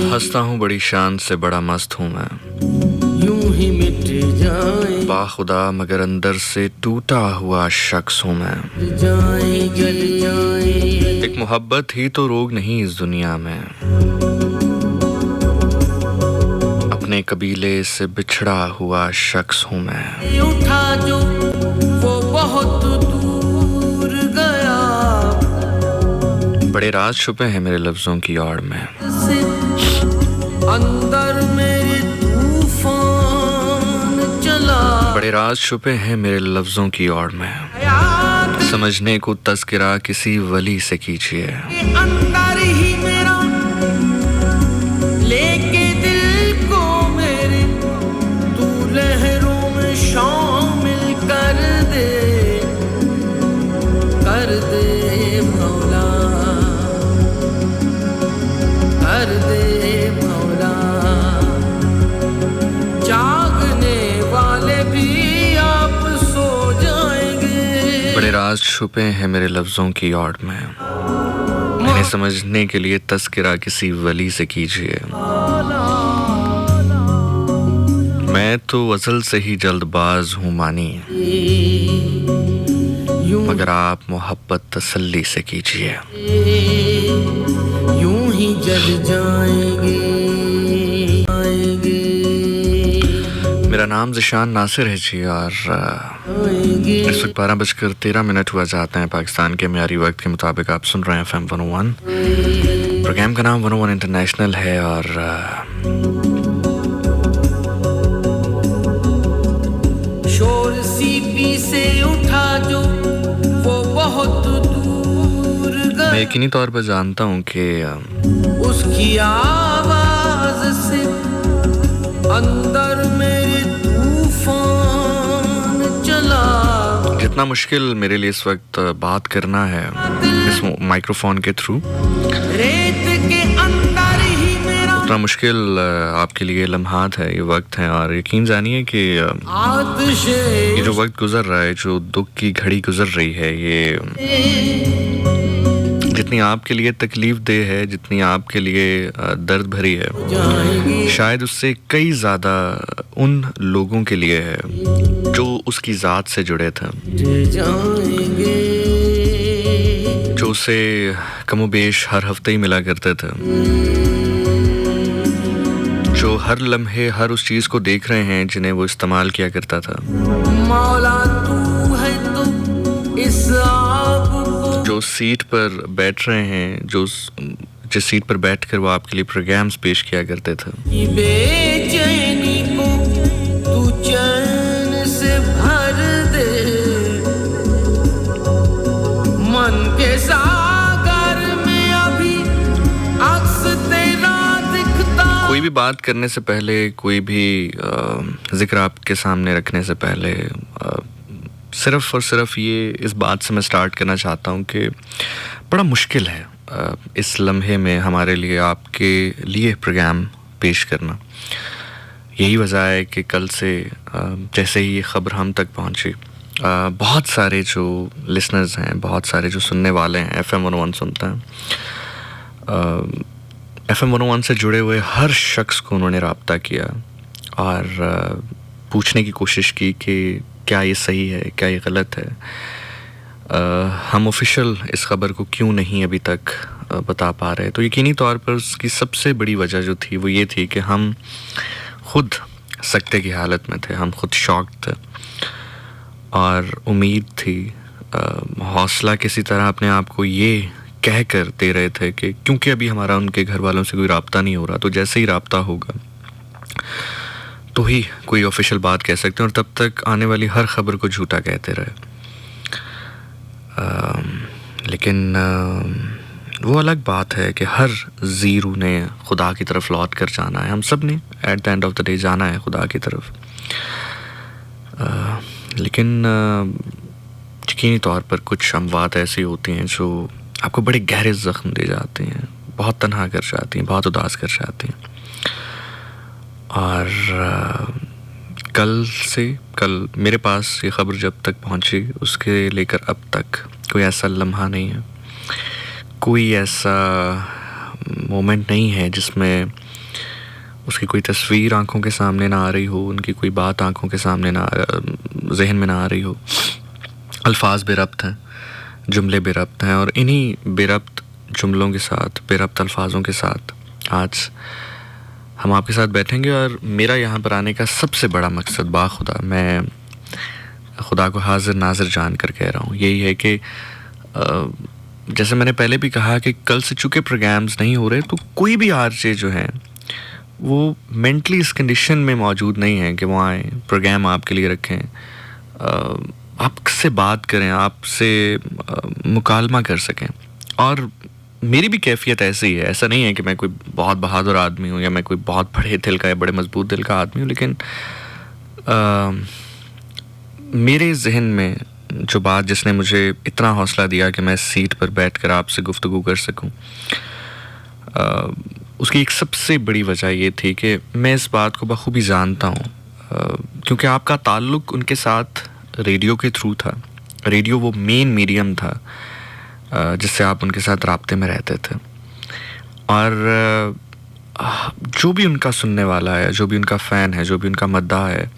हंसता हूँ बड़ी शान से, बड़ा मस्त हूँ मैं, यूं ही मिट जाए बाखुदा मगर अंदर से टूटा हुआ शख्स हूँ मैं। जाए जल जाए एक मोहब्बत ही तो रोग नहीं इस दुनिया में, अपने कबीले से बिछड़ा हुआ शख्स हूँ मैं। उठा जो वो बहुत दूर गया, बड़े राज छुपे हैं मेरे लफ्जों की आड़ में, से अंदर मेरे तूफान चला। बड़े राज छुपे हैं मेरे लफ्जों की आड़ में, याद समझने को तज़किरा किसी वली से कीजिए। के अंदर ही मेरा लेके दिल को मेरे तू लहरों में शामिल कर दे मौला, कर दे मौला। जागने वाले भी आप सो जाएंगे। बड़े राज छुपे हैं मेरे लफ्जों की आड़ में, इन्हें समझने के लिए तज़किरा किसी वली से कीजिए। मैं तो अज़ल से ही जल्दबाज हूँ मानी, मगर आप मोहब्बत तसल्ली से कीजिए। यूं ही जल जाएंगे मेरा नाम ज़िशान नासिर है जी, और इस वक्त 12:13 हुआ जाते हैं पाकिस्तान के म्यारी वक्त के मुताबिक। आप सुन रहे हैं FM 101। प्रोग्राम का नाम 101 इंटरनेशनल है, और शोर सीपी से उठा जो वो बहुत दूर गया, मैं यकीनी तौर पर जानता हूँ कि उसकी आवाज से अंदर मेरे तूफान चला। जितना मुश्किल मेरे लिए इस वक्त बात करना है इस माइक्रोफोन के थ्रू, रेत के अंदर ही मेरा उतना मुश्किल आपके लिए लम्हात है, ये वक्त है। और यकीन जानिए कि आतिशे ये जो वक्त गुजर रहा है, जो दुख की घड़ी गुजर रही है, ये जितनी आपके लिए तकलीफ दे है, जितनी आपके लिए दर्द भरी है, जाएंगे शायद उससे कई ज़्यादा उन लोगों के लिए है जो उसकी ज़ात से जुड़े थे, जाएंगे जो उसे कमोबेश हर हफ्ते ही मिला करते थे, जो हर लम्हे हर उस चीज़ को देख रहे हैं जिन्हें वो इस्तेमाल किया करता था, मौला तू है तो इस आग को जो सीट पर बैठ रहे हैं, जिस सीट पर बैठकर वो आपके लिए प्रोग्राम्स पेश किया करते थे। की बेचैनी को तू चैन से भर दे, मन के सागर में अभी अक्स तेरा दिखता। कोई भी बात करने से पहले, कोई भी जिक्र आपके सामने रखने से पहले, सिर्फ और सिर्फ ये इस बात से मैं स्टार्ट करना चाहता हूँ कि बड़ा मुश्किल है इस लम्हे में हमारे लिए आपके लिए प्रोग्राम पेश करना। यही वजह है कि कल से जैसे ही ये ख़बर हम तक पहुँची, बहुत सारे जो लिसनर्स हैं, बहुत सारे जो सुनने वाले हैं, FM 101 सुनते हैं, FM 101 से जुड़े हुए हर शख्स को उन्होंने राब्ता किया और पूछने की कोशिश की कि क्या ये सही है, क्या ये गलत है, हम ऑफिशियल इस ख़बर को क्यों नहीं अभी तक बता पा रहे। तो यकीनी तौर पर उसकी सबसे बड़ी वजह जो थी वो ये थी कि हम खुद सकते की हालत में थे, हम खुद शॉक्ड थे, और उम्मीद थी, हौसला किसी तरह अपने आप को ये कह कर दे रहे थे कि क्योंकि अभी हमारा उनके घर वालों से कोई राब्ता नहीं हो रहा, तो जैसे ही राब्ता होगा तो ही कोई ऑफिशियल बात कह सकते हैं, और तब तक आने वाली हर खबर को झूठा कहते रहे। लेकिन वो अलग बात है कि हर ज़ीरू ने खुदा की तरफ लौट कर जाना है, हम सब ने at the end of the day जाना है खुदा की तरफ। लेकिन यकीनी तौर पर कुछ अमवात ऐसी होती हैं जो आपको बड़े गहरे ज़ख्म दे जाती हैं, बहुत तन्हा कर जाती हैं, बहुत उदास कर जाती हैं। और कल मेरे पास ये ख़बर जब तक पहुंची, उसके लेकर अब तक कोई ऐसा लम्हा नहीं है, कोई ऐसा मोमेंट नहीं है जिसमें उसकी कोई तस्वीर आंखों के सामने ना आ रही हो, उनकी कोई बात आंखों के सामने जहन में ना आ रही हो। अल्फाज बेरब्त हैं, जुमले बेरब्त हैं, और इन्हीं बेरब्त जुमलों के साथ, बेरब्त अल्फाजों के साथ आज हम आपके साथ बैठेंगे। और मेरा यहाँ पर आने का सबसे बड़ा मकसद, बाखुदा मैं खुदा को हाजिर नाजिर जान कर कह रहा हूँ, यही है कि जैसे मैंने पहले भी कहा कि कल से चूँकि प्रोग्राम्स नहीं हो रहे, तो कोई भी आरजे जो हैं वो मेंटली इस कंडीशन में मौजूद नहीं है कि वो आए, प्रोग्राम आपके लिए रखें, आपसे बात करें, आपसे मुकालमा कर सकें। और मेरी भी कैफियत ऐसी है, ऐसा नहीं है कि मैं कोई बहुत बहादुर आदमी हूँ या मैं कोई बहुत बड़े दिल का या बड़े मजबूत दिल का आदमी हूँ, लेकिन मेरे जहन में जो बात जिसने मुझे इतना हौसला दिया कि मैं सीट पर बैठकर आपसे गुफ्तगू कर सकूं, उसकी एक सबसे बड़ी वजह ये थी कि मैं इस बात को बखूबी जानता हूँ, क्योंकि आपका ताल्लुक़ उनके साथ रेडियो के थ्रू था। रेडियो वो मेन मीडियम था जिससे आप उनके साथ राब्ते में रहते थे। और जो भी उनका सुनने वाला है, जो भी उनका फ़ैन है, जो भी उनका मद्दाह है,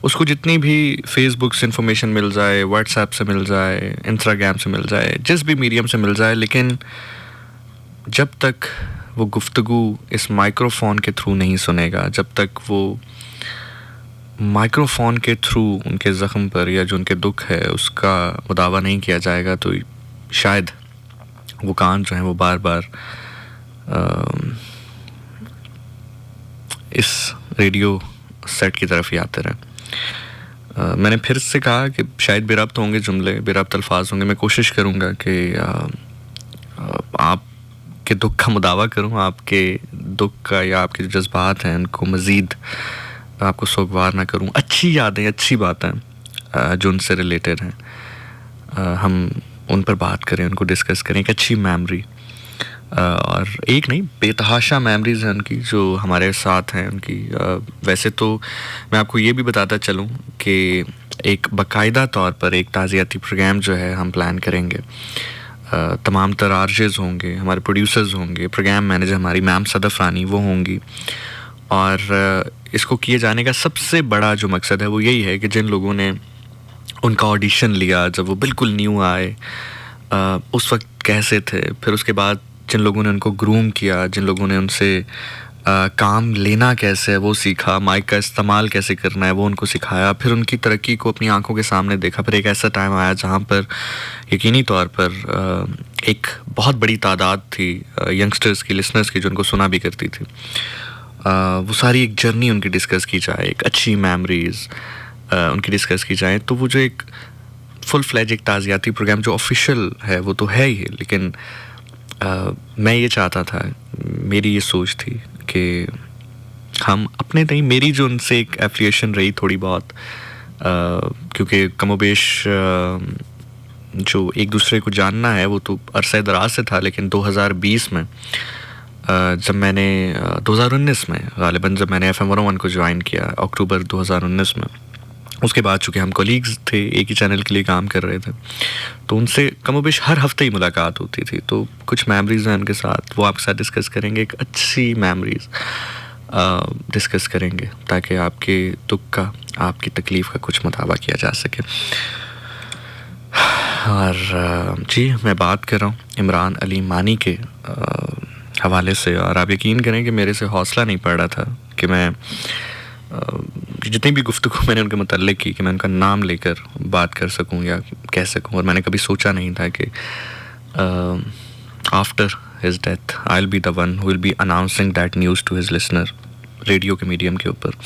उसको जितनी भी फेसबुक से इन्फॉर्मेशन मिल जाए, व्हाट्सएप से मिल जाए, इंस्टाग्राम से मिल जाए, जिस भी मीडियम से मिल जाए, लेकिन जब तक वो गुफ्तगू इस माइक्रोफोन के थ्रू नहीं सुनेगा, जब तक वो माइक्रोफोन के थ्रू उनके ज़ख्म पर या जो उनके दुख है उसका मुदावा नहीं किया जाएगा, तो शायद वो कान जो हैं वो बार बार इस रेडियो सेट की तरफ ही आते रहे। मैंने फिर से कहा कि शायद बेरब्त होंगे जुमले, बेरब्त अल्फाज होंगे। मैं कोशिश करूँगा कि आपके दुख का मुदावा करूँ, आपके दुख का या आपके जो जज्बात हैं उनको मज़ीद आपको सोगवार ना करूँ। अच्छी यादें, अच्छी बातें जो उनसे रिलेटेड हैं, हम उन पर बात करें, उनको डिस्कस करें। एक अच्छी मेमोरी, और एक नहीं, बेतहाशा मेमोरीज़ हैं उनकी जो हमारे साथ हैं उनकी। वैसे तो मैं आपको ये भी बताता चलूँ कि एक बाकायदा तौर पर एक ताज़ियाती प्रोग्राम जो है हम प्लान करेंगे। तमाम तर आरजेज़ होंगे, हमारे प्रोड्यूसर्स होंगे, प्रोग्राम मैनेजर हमारी मैम सदफ़ रानी वो होंगी। और इसको किए जाने का सबसे बड़ा जो मकसद है वो यही है कि जिन लोगों ने उनका ऑडिशन लिया, जब वो बिल्कुल न्यू आए, उस वक्त कैसे थे, फिर उसके बाद जिन लोगों ने उनको ग्रूम किया, जिन लोगों ने उनसे काम लेना कैसे है वो सीखा, माइक का इस्तेमाल कैसे करना है वो उनको सिखाया, फिर उनकी तरक्की को अपनी आंखों के सामने देखा। फिर एक ऐसा टाइम आया जहाँ पर यकीनी तौर पर एक बहुत बड़ी तादाद थी यंगस्टर्स की, लिसनर्स की, जो उनको सुना भी करती थी। वो सारी एक जर्नी उनकी डिस्कस की जाए, एक अच्छी मेमोरीज़ उनकी डिस्कस की जाए। तो वो जो एक फुल फ्लैज एक ताज़ियाती प्रोग्राम जो ऑफिशियल है वो तो है ही, लेकिन मैं ये चाहता था, मेरी ये सोच थी कि हम अपने नहीं, मेरी जो उनसे एक एफिलिएशन रही थोड़ी बहुत, क्योंकि कमोबेश जो एक दूसरे को जानना है वो तो अरसे दराज से था, लेकिन 2020 में जब मैंने 2019 में गालिबन जब मैंने FM 101 को ज्वाइन किया अक्टूबर 2019 में, उसके बाद चूँकि हम कोलीग्स थे, एक ही चैनल के लिए काम कर रहे थे, तो उनसे कमोबेश हर हफ्ते ही मुलाकात होती थी। तो कुछ मेमोरीज़ हैं उनके साथ, वो आपके साथ डिस्कस करेंगे, एक अच्छी मेमोरीज़ डिस्कस करेंगे ताकि आपके दुख का, आपकी तकलीफ़ का कुछ मुताबा किया जा सके। और जी, मैं बात कर रहा हूँ इमरान अली मानी के हवाले से, और आप यकीन करें कि मेरे से हौसला नहीं पड़ रहा था कि मैं जितनी भी गुफ्तगू मैंने उनके मुताल्लिक़ की कि मैं उनका नाम लेकर बात कर सकूं या कह सकूं। और मैंने कभी सोचा नहीं था कि after his death I will be the one who will be announcing that news to his listener, radio के मीडियम के ऊपर।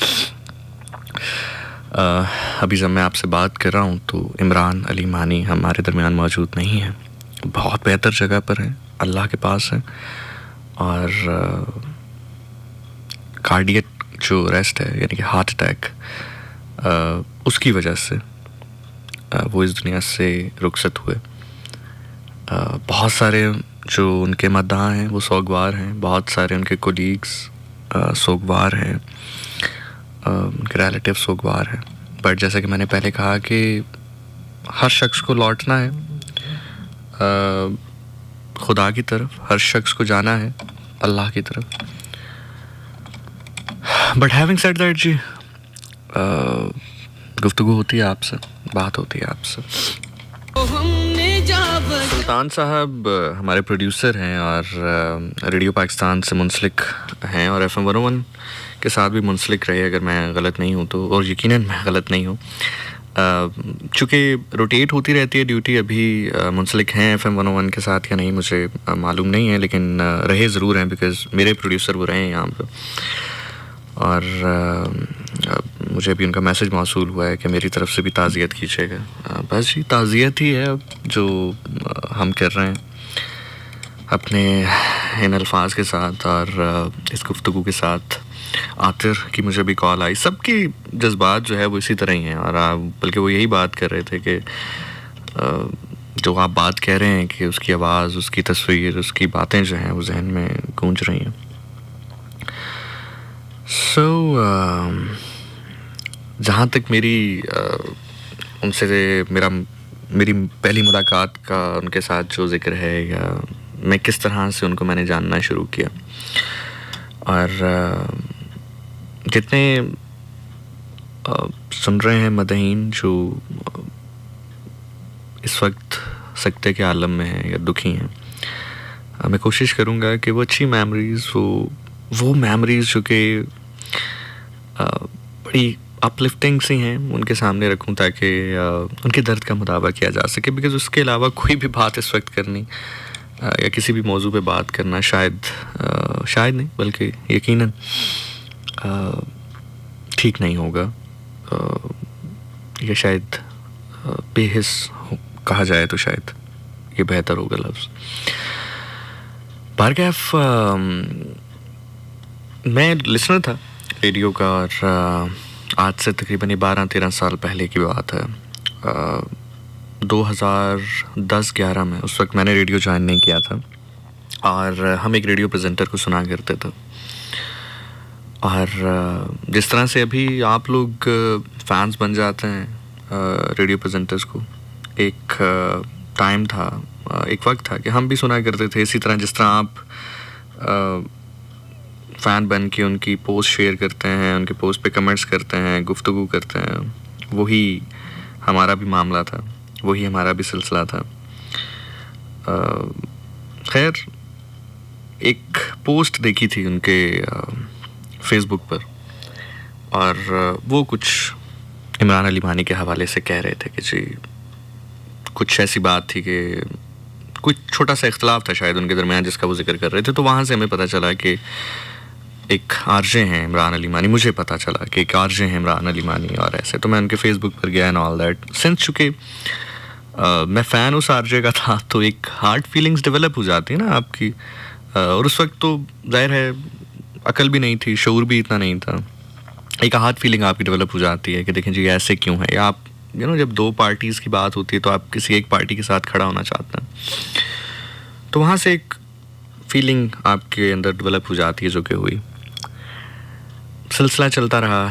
अभी जब मैं आपसे बात कर रहा हूं तो इमरान अली मानी हमारे दरमियान मौजूद नहीं है, बहुत बेहतर जगह पर है, अल्लाह के पास है। और कार्डियक जो रेस्ट है, यानी कि हार्ट अटैक, उसकी वजह से वो इस दुनिया से रुखसत हुए। बहुत सारे जो उनके मद्दाह हैं वो सोगवार हैं, बहुत सारे उनके कोलीग्स सोगवार हैं, उनके रिलेटिव सोगवार हैं। बट जैसा कि मैंने पहले कहा कि हर शख्स को लौटना है खुदा की तरफ, हर शख्स को जाना है अल्लाह की तरफ। बट हैविंग सेड दैट जी, गुफ्तगू होती है आपसे, बात होती है आपसे। सुल्तान साहब हमारे प्रोड्यूसर हैं और रेडियो पाकिस्तान से मुंसलिक हैं और FM 101 के साथ भी मुंसलिक रहे अगर मैं गलत नहीं हूँ तो, और यकीनन मैं गलत नहीं हूँ। चूँकि रोटेट होती रहती है ड्यूटी, अभी मुंसलिक हैं FM 101 के साथ या नहीं मुझे मालूम नहीं है, लेकिन रहे ज़रूर हैं बिकॉज़ मेरे प्रोड्यूसर वो रहे हैं यहाँ पर। और मुझे अभी उनका मैसेज मौसूल हुआ है कि मेरी तरफ से भी ताज़ियत कीजिएगा। बस जी, ताज़ियत ही है जो हम कर रहे हैं अपने इन अल्फाज के साथ और इस गुफ्तगू के साथ। आतिर की मुझे भी कॉल आई, सबकी जज्बात जो है वो इसी तरह ही हैं और बल्कि वो यही बात कर रहे थे कि जो आप बात कह रहे हैं कि उसकी आवाज़, उसकी तस्वीर, उसकी बातें जो हैं वो जहन में गूंज रही हैं। जहाँ तक मेरी उनसे मेरी पहली मुलाकात का उनके साथ जो ज़िक्र है या मैं किस तरह से उनको मैंने जानना शुरू किया और जितने सुन रहे हैं मदहीन जो इस वक्त सकते के आलम में हैं या दुखी हैं, मैं कोशिश करूँगा कि वो अच्छी मेमोरीज़, वो मेमोरीज़ जो कि बड़ी अपलिफ्टिंग सी हैं उनके सामने रखूं ताकि उनके दर्द का मुदावा किया जा सके। बिकॉज़ उसके अलावा कोई भी बात इस वक्त करनी या किसी भी मौजू पे बात करना शायद नहीं बल्कि यकीनन ठीक नहीं होगा या शायद बेहिस कहा जाए तो शायद ये बेहतर होगा लफ्ज़। बारकैफ मैं लिसनर था रेडियो का और आज से तकरीबन 12-13 साल पहले की बात है। 2010-11 में, उस वक्त मैंने रेडियो ज्वाइन नहीं किया था और हम एक रेडियो प्रेजेंटर को सुना करते थे। और जिस तरह से अभी आप लोग फैंस बन जाते हैं रेडियो प्रेजेंटर्स को, एक टाइम था, एक वक्त था कि हम भी सुना करते थे इसी तरह जिस तरह आप फ़ैन बन के उनकी पोस्ट शेयर करते हैं, उनके पोस्ट पे कमेंट्स करते हैं, गुफ्तगू करते हैं। वही हमारा भी मामला था, वही हमारा भी सिलसिला था। खैर, एक पोस्ट देखी थी उनके फेसबुक पर और वो कुछ इमरान अली मानी के हवाले से कह रहे थे कि जी कुछ ऐसी बात थी कि कुछ छोटा सा इख्तलाफ था शायद उनके दरमियान जिसका वो जिक्र कर रहे थे। तो वहाँ से हमें पता चला कि एक आरजे हैं इमरान अली मानी, मुझे पता चला कि एक आरजे हैं इमरान अली मानी और ऐसे। तो मैं उनके फेसबुक पर गया एंड ऑल दैट। सिंस चूँकि मैं फ़ैन उस आरजे का था तो एक हार्ट फीलिंग्स डेवलप हो जाती है ना आपकी। और उस वक्त तो जाहिर है अकल भी नहीं थी, शऊर भी इतना नहीं था। एक हार्ट फीलिंग आपकी डेवलप हो जाती है कि देखें जी ऐसे क्यों है, या आप जब दो पार्टीज़ की बात होती है तो आप किसी एक पार्टी के साथ खड़ा होना चाहते हैं। तो वहाँ से एक फीलिंग आपके अंदर डेवलप हो जाती है जो कि हुई। सिलसिला चलता रहा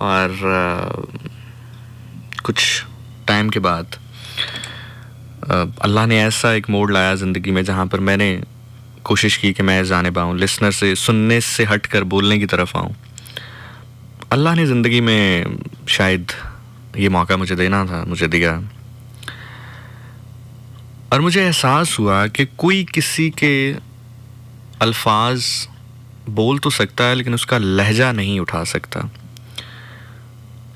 और कुछ टाइम के बाद अल्लाह ने ऐसा एक मोड़ लाया ज़िंदगी में जहाँ पर मैंने कोशिश की कि मैं जानिब आऊँ, लिसनर से सुनने से हट कर बोलने की तरफ आऊँ। अल्लाह ने ज़िंदगी में शायद ये मौका मुझे देना था, मुझे दिया। और मुझे एहसास हुआ कि कोई किसी के अल्फाज बोल तो सकता है लेकिन उसका लहजा नहीं उठा सकता।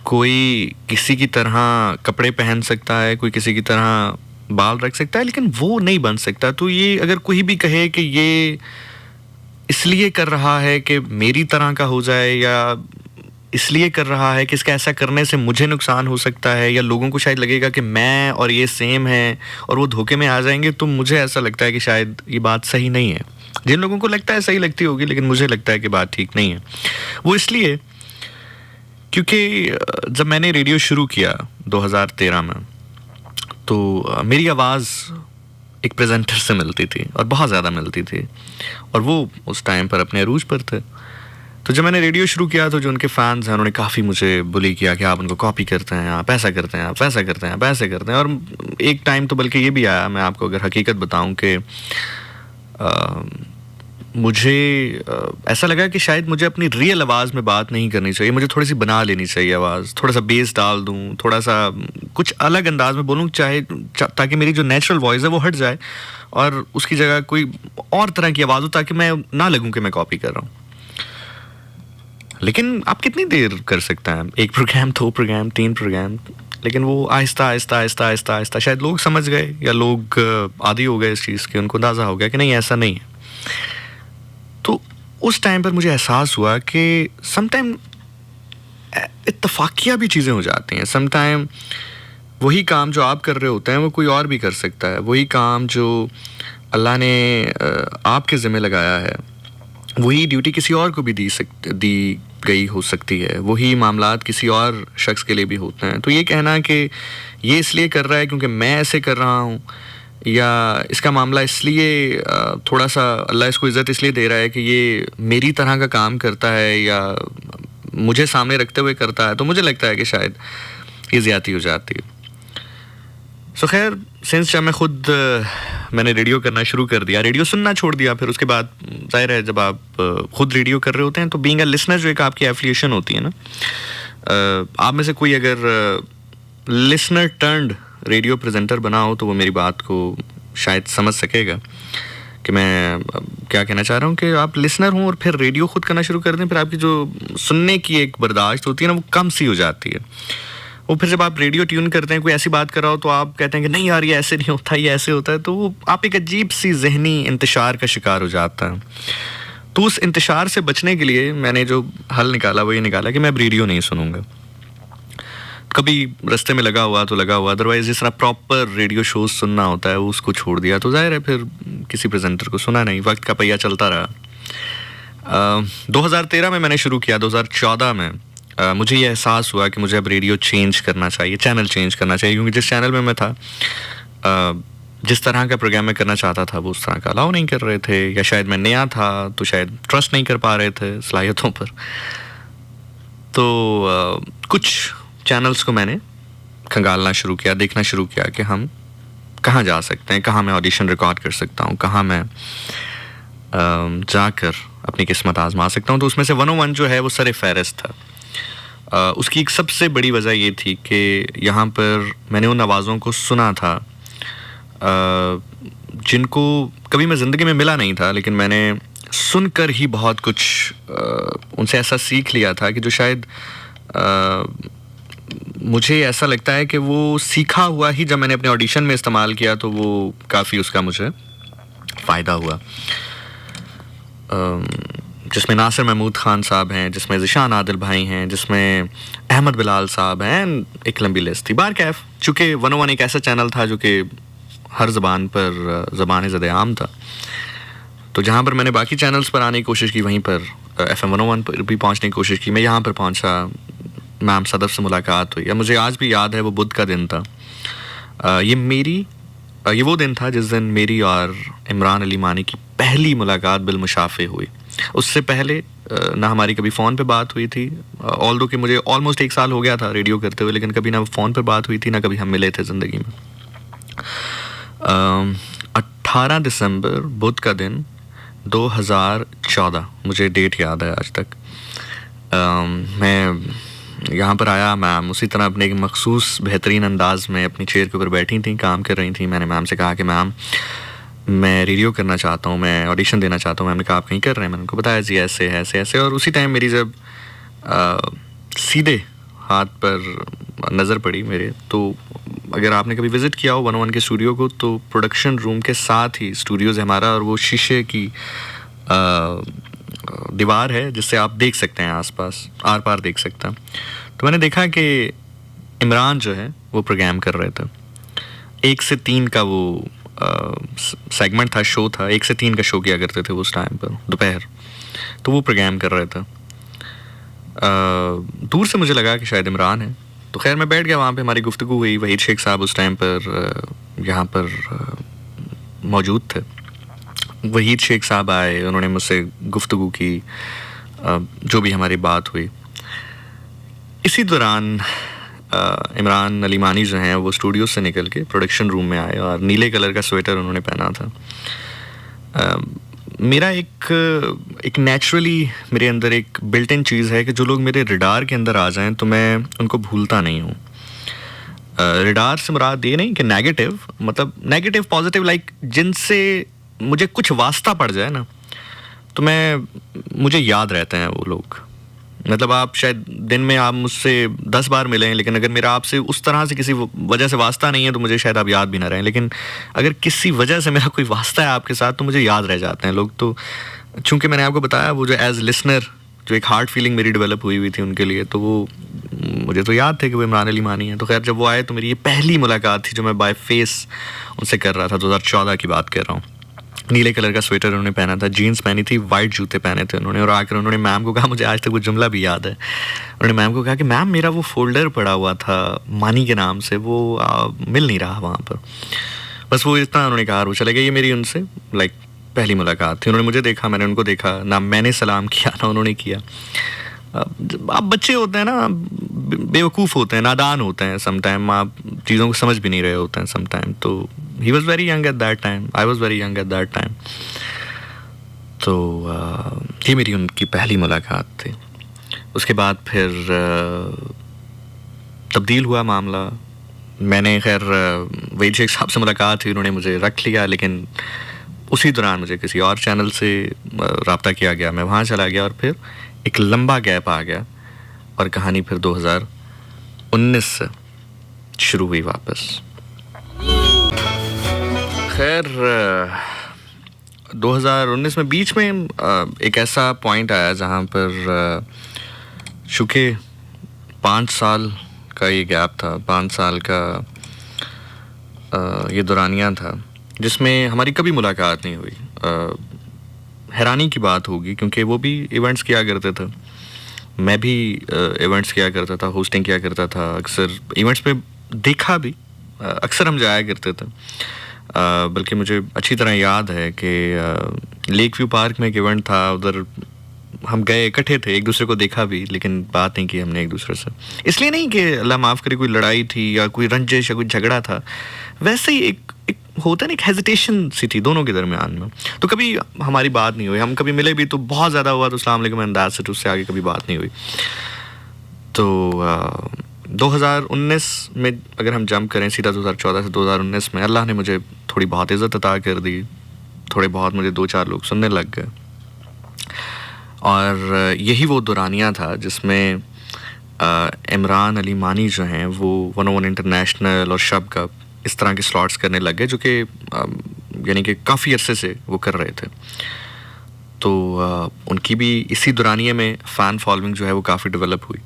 कोई किसी की तरह कपड़े पहन सकता है, कोई किसी की तरह बाल रख सकता है, लेकिन वो नहीं बन सकता। तो ये अगर कोई भी कहे कि ये इसलिए कर रहा है कि मेरी तरह का हो जाए, या इसलिए कर रहा है कि इसका ऐसा करने से मुझे नुकसान हो सकता है, या लोगों को शायद लगेगा कि मैं और ये सेम है और वो धोखे में आ जाएंगे, तो मुझे ऐसा लगता है कि शायद ये बात सही नहीं है। जिन लोगों को लगता है सही लगती होगी, लेकिन मुझे लगता है कि बात ठीक नहीं है। वो इसलिए क्योंकि जब मैंने रेडियो शुरू किया 2013 में, तो मेरी आवाज़ एक प्रेजेंटर से मिलती थी और बहुत ज़्यादा मिलती थी, और वो उस टाइम पर अपने अरूज पर थे। तो जब मैंने रेडियो शुरू किया तो जो उनके फैंस हैं उन्होंने काफ़ी मुझे बुली किया कि आप उनको कॉपी करते हैं, आप ऐसा करते हैं, आप वैसा करते हैं, आप ऐसे करते हैं। और एक टाइम तो बल्कि ये भी आया, मैं आपको अगर हकीकत बताऊं कि मुझे ऐसा लगा कि शायद मुझे अपनी रियल आवाज़ में बात नहीं करनी चाहिए, मुझे थोड़ी सी बना लेनी चाहिए आवाज़, थोड़ा सा बेस डाल दूँ, थोड़ा सा कुछ अलग अंदाज में बोलूँ, ताकि मेरी जो नेचुरल वॉइस है वो हट जाए और उसकी जगह कोई और तरह की आवाज़ हो, ताकि मैं ना लगूँ कि मैं कॉपी कर रहा हूँ। लेकिन आप कितनी देर कर सकते हैं, 1 प्रोग्राम, 2 प्रोग्राम, 3 प्रोग्राम, लेकिन वो आहिस्ता आहिस्ता आहिस्ता आहिस्ता आहिस्ता शायद लोग समझ गए या लोग आदी हो गए इस चीज़ के, उनको अंदाज़ा हो गया कि नहीं ऐसा नहीं है। तो उस टाइम पर मुझे एहसास हुआ कि समटाइम इत्तफाकिया भी चीज़ें हो जाती हैं। समटाइम वही काम जो आप कर रहे होते हैं वो कोई और भी कर सकता है, वही काम जो अल्लाह ने आपके ज़िम्मे लगाया है वही ड्यूटी किसी और को भी दी गई हो सकती है, वही मामलात किसी और शख्स के लिए भी होते हैं। तो ये कहना कि ये इसलिए कर रहा है क्योंकि मैं ऐसे कर रहा हूँ, या इसका मामला इसलिए थोड़ा सा अल्लाह इसको इज़्ज़त इसलिए दे रहा है कि ये मेरी तरह का काम करता है या मुझे सामने रखते हुए करता है, तो मुझे लगता है कि शायद ये ज़्यादती हो जाती है। सो खैर, सिंस जब मैंने रेडियो करना शुरू कर दिया, रेडियो सुनना छोड़ दिया, फिर उसके बाद जाहिर है जब आप खुद रेडियो कर रहे होते हैं तो बीइंग अ लिसनर जो एक आपकी एफिलिएशन होती है ना, आप में से कोई अगर लिसनर टर्न्ड रेडियो प्रेजेंटर बना हो तो वो मेरी बात को शायद समझ सकेगा कि मैं क्या कहना चाह रहा हूँ। कि आप लिसनर हों और फिर रेडियो खुद करना शुरू कर दें, फिर आपकी जो सुनने की एक बर्दाश्त होती है ना वो कम सी हो जाती है। वो फिर जब आप रेडियो ट्यून करते हैं, कोई ऐसी बात कर रहा हो तो आप कहते हैं कि नहीं यार ये ऐसे नहीं होता, ये ऐसे होता है, तो वो आप एक अजीब सी जहनी इंतशार का शिकार हो जाता है। तो उस इंतशार से बचने के लिए मैंने जो हल निकाला वो ये निकाला कि मैं अब रेडियो नहीं सुनूंगा। कभी रास्ते में लगा हुआ तो लगा हुआ, अदरवाइज जिस तरह प्रॉपर रेडियो शोज सुनना होता है वो उसको छोड़ दिया। तो जाहिर है फिर किसी प्रेजेंटर को सुना नहीं, वक्त का पहिया चलता रहा। 2013 में मैंने शुरू किया। 2014 में मुझे ये एहसास हुआ कि मुझे अब रेडियो चेंज करना चाहिए, चैनल चेंज करना चाहिए, क्योंकि जिस चैनल में मैं था, जिस तरह का प्रोग्राम मैं करना चाहता था वो उस तरह का अलाउ नहीं कर रहे थे, या शायद मैं नया था तो शायद ट्रस्ट नहीं कर पा रहे थे सलाहियतों पर। तो कुछ चैनल्स को मैंने खंगालना शुरू किया, देखना शुरू किया कि हम कहाँ जा सकते हैं, कहाँ मैं ऑडिशन रिकॉर्ड कर सकता हूँ, कहाँ मैं जाकर अपनी किस्मत आजमा सकता हूँ। तो उसमें से 101 जो है वो सर फहरिस्त था। उसकी एक सबसे बड़ी वजह ये थी कि यहाँ पर मैंने उन आवाज़ों को सुना था जिनको कभी मैं ज़िंदगी में मिला नहीं था, लेकिन मैंने सुनकर ही बहुत कुछ उनसे ऐसा सीख लिया था कि जो शायद मुझे ऐसा लगता है कि वो सीखा हुआ ही जब मैंने अपने ऑडिशन में इस्तेमाल किया तो वो काफ़ी उसका मुझे फ़ायदा हुआ। जिसमें नासिर महमूद ख़ान साहब हैं, जिसमें ज़िशान आदिल भाई हैं, जिसमें अहमद बिलाल साहब हैं, एक लंबी लिस्ट थी। बारकैफ चूँकि 101 एक ऐसा चैनल था जो कि हर ज़बान पर ज़बान ज़द-ए-आम था, तो जहाँ पर मैंने बाकी चैनल्स पर आने की कोशिश की वहीं पर FM 101 पर भी पहुँचने की कोशिश की। मैं यहाँ पर पहुँचा, मैम सदफ से मुलाकात हुई। मुझे आज भी याद है वो बुध का दिन था। ये वो दिन था जिस दिन मेरी और इमरान अली मानी की पहली मुलाकात बिलमुशाफे हुई। उससे पहले ना हमारी कभी फ़ोन पे बात हुई थी, ऑल्दो कि मुझे ऑलमोस्ट 1 साल हो गया था रेडियो करते हुए, लेकिन कभी ना फ़ोन पे बात हुई थी, ना कभी हम मिले थे ज़िंदगी में। 18 दिसंबर बुध का दिन 2014, मुझे डेट याद है आज तक। मैं यहाँ पर आया, मैम उसी तरह अपने एक मखसूस बेहतरीन अंदाज में अपनी चेयर के ऊपर बैठी थी, काम कर रही थी। मैंने मैम से कहा कि मैम मैं रेडियो करना चाहता हूँ, मैं ऑडिशन देना चाहता हूँ। मैम ने कहा आप कहीं कर रहे हैं? मैंने उनको बताया जी ऐसे ऐसे ऐसे। और उसी टाइम मेरी जब सीधे हाथ पर नज़र पड़ी मेरे, तो अगर आपने कभी विज़िट किया हो 101 के स्टूडियो को, तो प्रोडक्शन रूम के साथ ही स्टूडियोज़ हमारा, और वो शीशे की दीवार है जिससे आप देख सकते हैं आसपास, आर पार देख सकते हैं। तो मैंने देखा कि इमरान जो है वो प्रोग्राम कर रहे थे। 1 से 3 का वो सेगमेंट था, शो था। 1 से 3 का शो किया करते थे उस टाइम पर दोपहर, तो वो प्रोग्राम कर रहे थे। दूर से मुझे लगा कि शायद इमरान है, तो खैर मैं बैठ गया वहाँ पे। हमारी गुफ्तगू हुई। वहीद शेख साहब उस टाइम पर यहाँ पर मौजूद थे। वहीद शेख साहब आए, उन्होंने मुझसे गुफ्तगू की, जो भी हमारी बात हुई। इसी दौरान इमरान अली मानी जो हैं वो स्टूडियो से निकल के प्रोडक्शन रूम में आए और नीले कलर का स्वेटर उन्होंने पहना था। मेरा एक नेचुरली मेरे अंदर एक बिल्ट इन चीज़ है कि जो लोग मेरे रडार के अंदर आ जाएं तो मैं उनको भूलता नहीं हूँ। रडार से मुराद ये नहीं कि नेगेटिव, मतलब नेगेटिव पॉजिटिव, लाइक जिनसे मुझे कुछ वास्ता पड़ जाए ना तो मुझे याद रहते हैं वो लोग। मतलब आप शायद दिन में आप मुझसे 10 बार मिले हैं, लेकिन अगर मेरा आपसे उस तरह से किसी वजह से वास्ता नहीं है तो मुझे शायद आप याद भी ना रहें, लेकिन अगर किसी वजह से मेरा कोई वास्ता है आपके साथ तो मुझे याद रह जाते हैं लोग। तो चूंकि मैंने आपको बताया वो जो एज लिसनर जो एक हार्ट फीलिंग मेरी डेवलप हुई थी उनके लिए, तो वो मुझे तो याद थे कि वो इमरान अली मानी है। तो खैर जब वो आए तो मेरी ये पहली मुलाकात थी जो मैं बाय फेस उनसे कर रहा था। 2014 की बात कर रहा हूँ। नीले कलर का स्वेटर उन्होंने पहना था, जीन्स पहनी थी, वाइट जूते पहने थे उन्होंने, और आकर उन्होंने मैम को कहा, मुझे आज तक वो जुमला भी याद है, उन्होंने मैम को कहा कि मैम मेरा वो फोल्डर पड़ा हुआ था मानी के नाम से, वो मिल नहीं रहा वहाँ पर। बस वो इतना उन्होंने कहा और वो चले गए। ये मेरी उनसे लाइक पहली मुलाकात थी। उन्होंने मुझे देखा, मैंने उनको देखा, ना मैंने सलाम किया ना उन्होंने किया। आप बच्चे होते हैं ना, बेवकूफ़ होते हैं, नादान होते हैं, समटाइम आप चीज़ों को समझ भी नहीं रहे होते हैं समटाइम। तो he was very young at that time, I was very young at that time. तो ये मेरी उनकी पहली मुलाकात थी। उसके बाद फिर तब्दील हुआ मामला। मैंने खैर वहीद शेख साहब से मुलाकात हुई, उन्होंने मुझे रख लिया, लेकिन उसी दौरान मुझे किसी और चैनल से रब्ता किया गया, मैं वहाँ चला गया और फिर एक लंबा गैप आ गया और कहानी फिर 2019 से शुरू हुई वापस। खैर 2019 में बीच में एक ऐसा पॉइंट आया जहाँ पर चूँकि 5 साल का ये गैप था, 5 साल का ये दौरानिया था जिसमें हमारी कभी मुलाकात नहीं हुई। हैरानी की बात होगी क्योंकि वो भी इवेंट्स किया करते थे, मैं भी इवेंट्स किया करता था, होस्टिंग किया करता था, अक्सर इवेंट्स पे देखा भी, अक्सर हम जाया करते थे। बल्कि मुझे अच्छी तरह याद है कि लेक व्यू पार्क में एक इवेंट था, उधर हम गए, इकट्ठे थे, एक दूसरे को देखा भी, लेकिन बात नहीं की हमने एक दूसरे से। इसलिए नहीं कि अल्लाह माफ़ करे कोई लड़ाई थी या कोई रंजिश या कोई झगड़ा था, वैसे ही एक होता है ना, एक हेजिटेशन सी थी दोनों के दरमियान में। तो कभी हमारी बात नहीं हुई, हम कभी मिले भी तो बहुत ज़्यादा हुआ तो अस्सलाम वालेकुम अंदाज से, उससे आगे कभी बात नहीं हुई। तो 2019 में अगर हम जंप करें सीधा 2014 से 2019 में, अल्लाह ने मुझे थोड़ी बहुत इज़्ज़त अता कर दी, थोड़े बहुत मुझे 2-4 लोग सुनने लग गए, और यही वो दौरानिया था जिसमें इमरान अली मानी जो हैं वो 101 इंटरनेशनल और शब कप इस तरह के स्लॉट्स करने लग गए, जो कि यानी कि काफ़ी अरसे से वो कर रहे थे। तो उनकी भी इसी दौरानिए में फ़ैन फॉलोइंग जो है वो काफ़ी डेवलप हुई,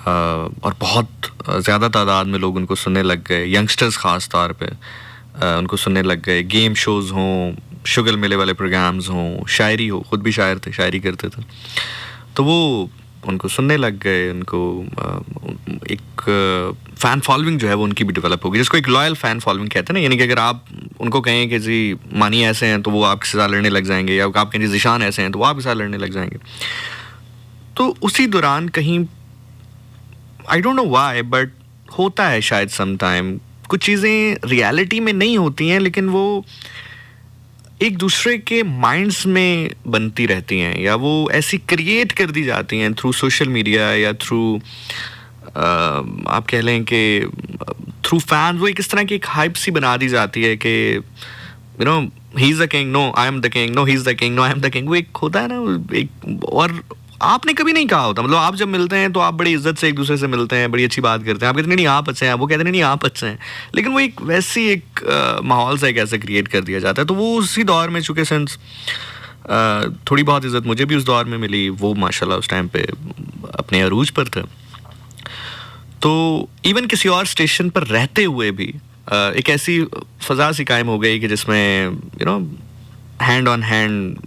और बहुत ज़्यादा तादाद में लोग उनको सुनने लग गए, यंगस्टर्स ख़ास तौर पे उनको सुनने लग गए। गेम शोज़ हों, शुगल मेले वाले प्रोग्राम्स हों, शायरी हो, ख़ुद भी शायर थे, शायरी करते थे, तो वो उनको सुनने लग गए। उनको एक फ़ैन फॉलोइंग जो है वो उनकी भी डेवलप होगी, जिसको एक लॉयल फ़ैन फॉलोइंग कहते हैं ना। यानी कि अगर आप उनको कहें कि जी मानी ऐसे हैं तो वो आपके साथ लड़ने लग जाएंगे, या आप कहें ज़ीशान ऐसे हैं तो वो आपके साथ लड़ने लग जाएंगे। तो उसी दौरान कहीं I don't know why but होता है शायद समटाइम, कुछ चीज़ें रियलिटी में नहीं होती हैं लेकिन वो एक दूसरे के माइंड्स में बनती रहती हैं, या वो ऐसी क्रिएट कर दी जाती हैं थ्रू सोशल मीडिया या थ्रू आप कह लें कि थ्रू फैंस। वो एक इस तरह की एक हाइप सी बना दी जाती है कि you know he is the king, no I am the king, no he is the king, no I am the king. वो एक होता है ना एक, और आपने कभी नहीं कहा होता, मतलब आप जब मिलते हैं तो आप बड़ी इज्जत से एक दूसरे से मिलते हैं, बड़ी अच्छी बात करते हैं, आप कहते हैं नहीं आप अच्छे हैं, वो कहते हैं नहीं आप अच्छे हैं, लेकिन वो एक वैसी एक माहौल सा एक ऐसे क्रिएट कर दिया जाता है। तो वो उसी दौर में चूँकि सेंस थोड़ी बहुत इज्जत मुझे भी उस दौर में मिली, वो माशाल्लाह उस टाइम पे अपने अरूज पर थे। तो इवन किसी और स्टेशन पर रहते हुए भी एक ऐसी फ़ज़ा सी कायम हो गई कि जिसमें you know hand on hand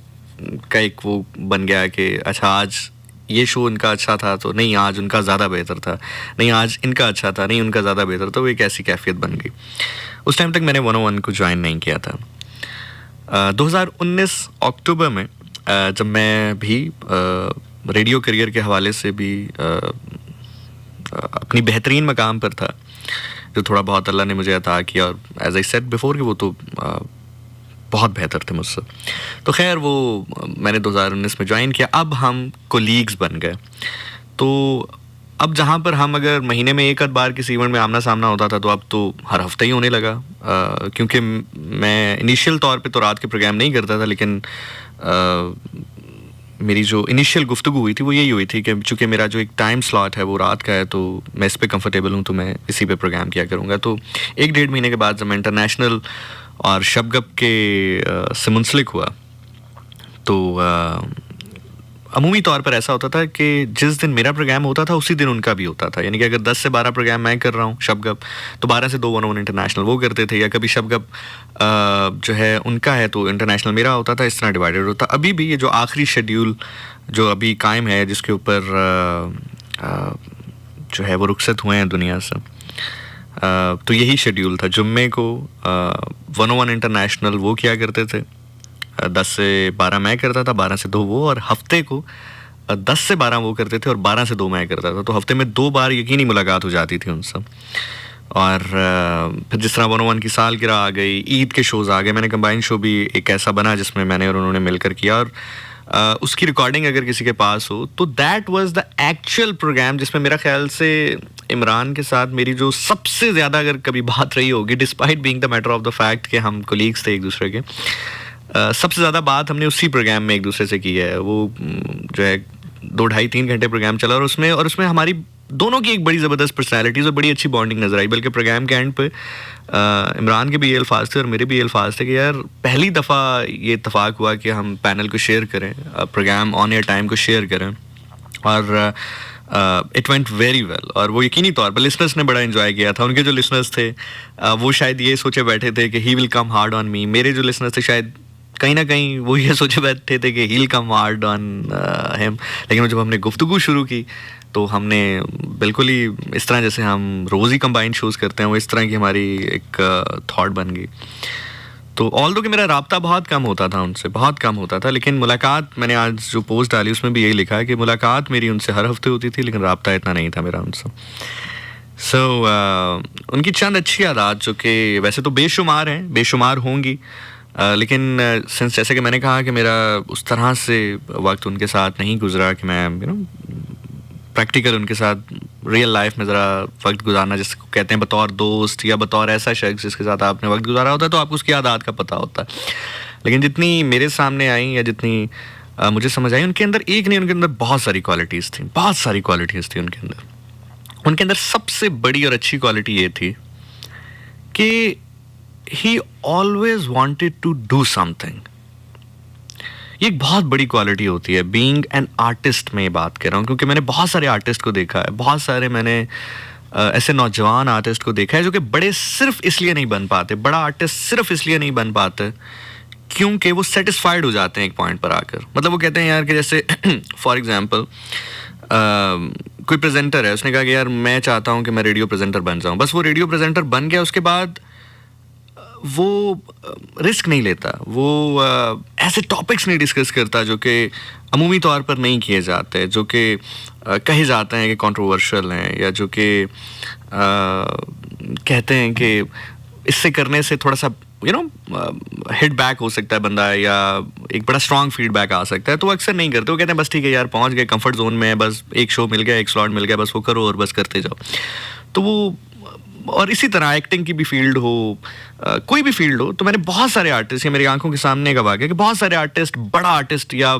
का एक वो बन गया कि अच्छा आज ये शो इनका अच्छा था तो नहीं आज उनका ज़्यादा बेहतर था, नहीं आज इनका अच्छा था नहीं उनका ज़्यादा बेहतर था। वो एक ऐसी कैफियत बन गई। उस टाइम तक मैंने 101 को ज्वाइन नहीं किया था। 2019 अक्टूबर में जब मैं भी रेडियो करियर के हवाले से भी अपनी बेहतरीन मकाम पर था, जो थोड़ा बहुत अल्लाह ने मुझे अता किया, और एज आई सेड बिफोर कि वो तो बहुत बेहतर थे मुझसे। तो खैर वो मैंने 2019 में ज्वाइन किया। अब हम कोलीग्स बन गए। तो अब जहाँ पर हम अगर महीने में एक आध बार किसी इवेंट में आमना सामना होता था, तो अब तो हर हफ्ते ही होने लगा। क्योंकि मैं इनिशियल तौर पे तो रात के प्रोग्राम नहीं करता था, लेकिन मेरी जो इनिशियल गुफ्तगू हुई थी वो यही हुई थी कि चूँकि मेरा जो एक टाइम स्लॉट है वो रात का है, तो मैं इस पर कंफर्टेबल हूँ, तो मैं इसी पे प्रोग्राम किया करूँगा। तो 1-1.5 महीने के बाद जब मैं इंटरनेशनल और शबगप के से मुंसलिक हुआ, तो अमूमी तौर पर ऐसा होता था कि जिस दिन मेरा प्रोग्राम होता था उसी दिन उनका भी होता था। यानी कि अगर 10 से 12 प्रोग्राम मैं कर रहा हूँ शबगप, तो 12 से 2 1-on-1 इंटरनेशनल वो करते थे, या कभी शबगप जो है उनका है तो इंटरनेशनल मेरा होता था। इस तरह डिवाइडेड होता। अभी भी ये जो आखिरी शेड्यूल जो अभी कायम है, जिसके ऊपर जो है वो रुखसत हुए हैं दुनिया से, तो यही शेड्यूल था। जुम्मे को 1-on-1 इंटरनेशनल वो किया करते थे, 10 से 12 मैं करता था, 12 से 2 वो, और हफ्ते को 10 से 12 वो करते थे और 12 से 2 मैं करता था। तो हफ्ते में 2 बार यकीनी मुलाकात हो जाती थी उनसे। और फिर जिस तरह 1-on-1 की सालगिरह आ गई, ईद के शोज़ आ गए, मैंने कंबाइन शो भी एक ऐसा बना जिसमें मैंने और उन्होंने मिलकर किया, और उसकी रिकॉर्डिंग अगर किसी के पास हो तो that was the actual programme जिसमें मेरा ख्याल से इमरान के साथ मेरी जो सबसे ज़्यादा अगर कभी बात रही होगी, despite being the matter of the fact कि हम कोलीग्स थे एक दूसरे के, सबसे ज़्यादा बात हमने उसी प्रोग्राम में एक दूसरे से की है। वो जो है 2-2.5-3 घंटे प्रोग्राम चला, और उसमें हमारी दोनों की एक बड़ी ज़बरदस्त पर्सनैलिटीज़ और बड़ी अच्छी बॉन्डिंग नजर आई। बल्कि प्रोग्राम के एंड पे इमरान के भी ये अल्फाज थे और मेरे भी ये अल्फाज थे कि यार पहली दफ़ा ये इत्तफाक हुआ कि हम पैनल को शेयर करें, प्रोग्राम ऑन एयर टाइम को शेयर करें, और इट वेंट वेरी वेल। और वो यकीनी तौर पर लिसनर्स ने बड़ा एंजॉय किया था। उनके जो लिसनर्स थे वो शायद ये सोचे बैठे थे कि he will come hard on me. मेरे जो लिसनर्स थे शायद कहीं ना कहीं वो ये सोचे बैठे थे कि he will come hard on him. लेकिन जब हमने गुफ्तगू शुरू की तो हमने बिल्कुल ही इस तरह जैसे हम रोज़ ही कंबाइंड शोज़ करते हैं, वो इस तरह की हमारी एक थॉट बन गई। तो ऑल्दो कि मेरा राब्ता बहुत कम होता था उनसे, बहुत कम होता था, लेकिन मुलाकात, मैंने आज जो पोस्ट डाली उसमें भी यही लिखा है कि मुलाकात मेरी उनसे हर हफ्ते होती थी, लेकिन राब्ता इतना नहीं था मेरा उनसे। सो उनकी चंद अच्छी आदत जो कि वैसे तो बेशुमार हैं, बेशुमार होंगी, लेकिन सिंस जैसे कि मैंने कहा कि मेरा उस तरह से वक्त उनके साथ नहीं गुजरा कि मैं प्रैक्टिकल उनके साथ रियल लाइफ में ज़रा वक्त गुजारना, जिसको कहते हैं बतौर दोस्त या बतौर ऐसा शख्स जिसके साथ आपने वक्त गुजारा होता है, तो आपको उसकी आदत का पता होता है। लेकिन जितनी मेरे सामने आई या जितनी मुझे समझ आई, उनके अंदर एक नहीं, उनके अंदर बहुत सारी क्वालिटीज़ थी, बहुत सारी क्वालिटीज़ थी उनके अंदर। उनके अंदर सबसे बड़ी और अच्छी क्वालिटी ये थी कि he always wanted to do something. ये एक बहुत बड़ी क्वालिटी होती है बीइंग एन आर्टिस्ट। में बात कर रहा हूँ क्योंकि मैंने बहुत सारे आर्टिस्ट को देखा है, बहुत सारे मैंने ऐसे नौजवान आर्टिस्ट को देखा है जो कि बड़े सिर्फ इसलिए नहीं बन पाते, बड़ा आर्टिस्ट सिर्फ इसलिए नहीं बन पाते क्योंकि वो सेटिस्फाइड हो जाते हैं एक पॉइंट पर आकर। मतलब वो कहते हैं यार कि जैसे फॉर एग्जांपल कोई प्रेजेंटर है, उसने कहा कि यार मैं चाहता हूँ कि मैं रेडियो प्रेजेंटर बन जाऊँ। बस वो रेडियो प्रेजेंटर बन गया, उसके बाद वो रिस्क नहीं लेता, वो ऐसे टॉपिक्स नहीं डिस्कस करता जो कि अमूमी तौर पर नहीं किए जाते, जो कि कहे जाते हैं कि कंट्रोवर्शियल हैं, या जो कि कहते हैं कि इससे करने से थोड़ा सा हिट बैक हो सकता है बंदा, या एक बड़ा स्ट्रॉन्ग फीडबैक आ सकता है। तो वो अक्सर नहीं करते, वो कहते हैं बस ठीक है यार पहुंच गए, कंफर्ट जोन में है, बस एक शो मिल गया, एक स्लॉट मिल गया, बस वो करो और बस करते जाओ। तो वो, और इसी तरह एक्टिंग की भी फील्ड हो, कोई भी फील्ड हो, तो मैंने बहुत सारे आर्टिस्ट, ये मेरी आंखों के सामने का वाक़या कि बहुत सारे आर्टिस्ट बड़ा आर्टिस्ट या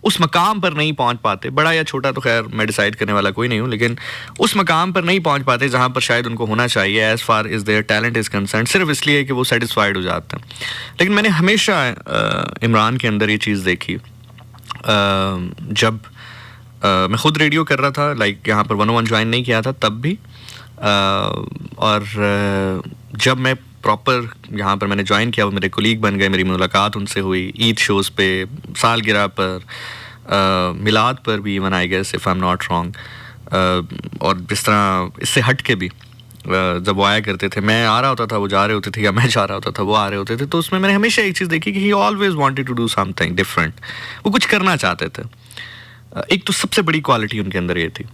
उस मकाम पर नहीं पहुंच पाते, बड़ा या छोटा तो खैर मैं डिसाइड करने वाला कोई नहीं हूं, लेकिन उस मकाम पर नहीं पहुंच पाते जहां पर शायद उनको होना चाहिए as far is their talent is concern, सिर्फ इसलिए कि वो सेटिस्फाइड हो जाते हैं। लेकिन मैंने हमेशा इमरान के अंदर ये चीज़ देखी, जब मैं खुद रेडियो कर रहा था, लाइक यहाँ पर 101 ज्वाइन नहीं किया था तब भी, और जब मैं प्रॉपर यहाँ पर मैंने ज्वाइन किया, वो मेरे कोलीग बन गए, मेरी मुलाकात उनसे हुई ईद शोज़ पे, सालगिरह पर, मिलाद पर भी, even I guess if I am not wrong, और जिस तरह इससे हट के भी जब वो आया करते थे, मैं आ रहा होता था, वो जा रहे होते थे, या मैं जा रहा होता था, वो आ रहे होते थे, तो उसमें मैंने हमेशा एक चीज़ देखी कि he always wanted to do something different. वो कुछ करना चाहते थे। एक तो सबसे बड़ी क्वालिटी उनके अंदर ये थी।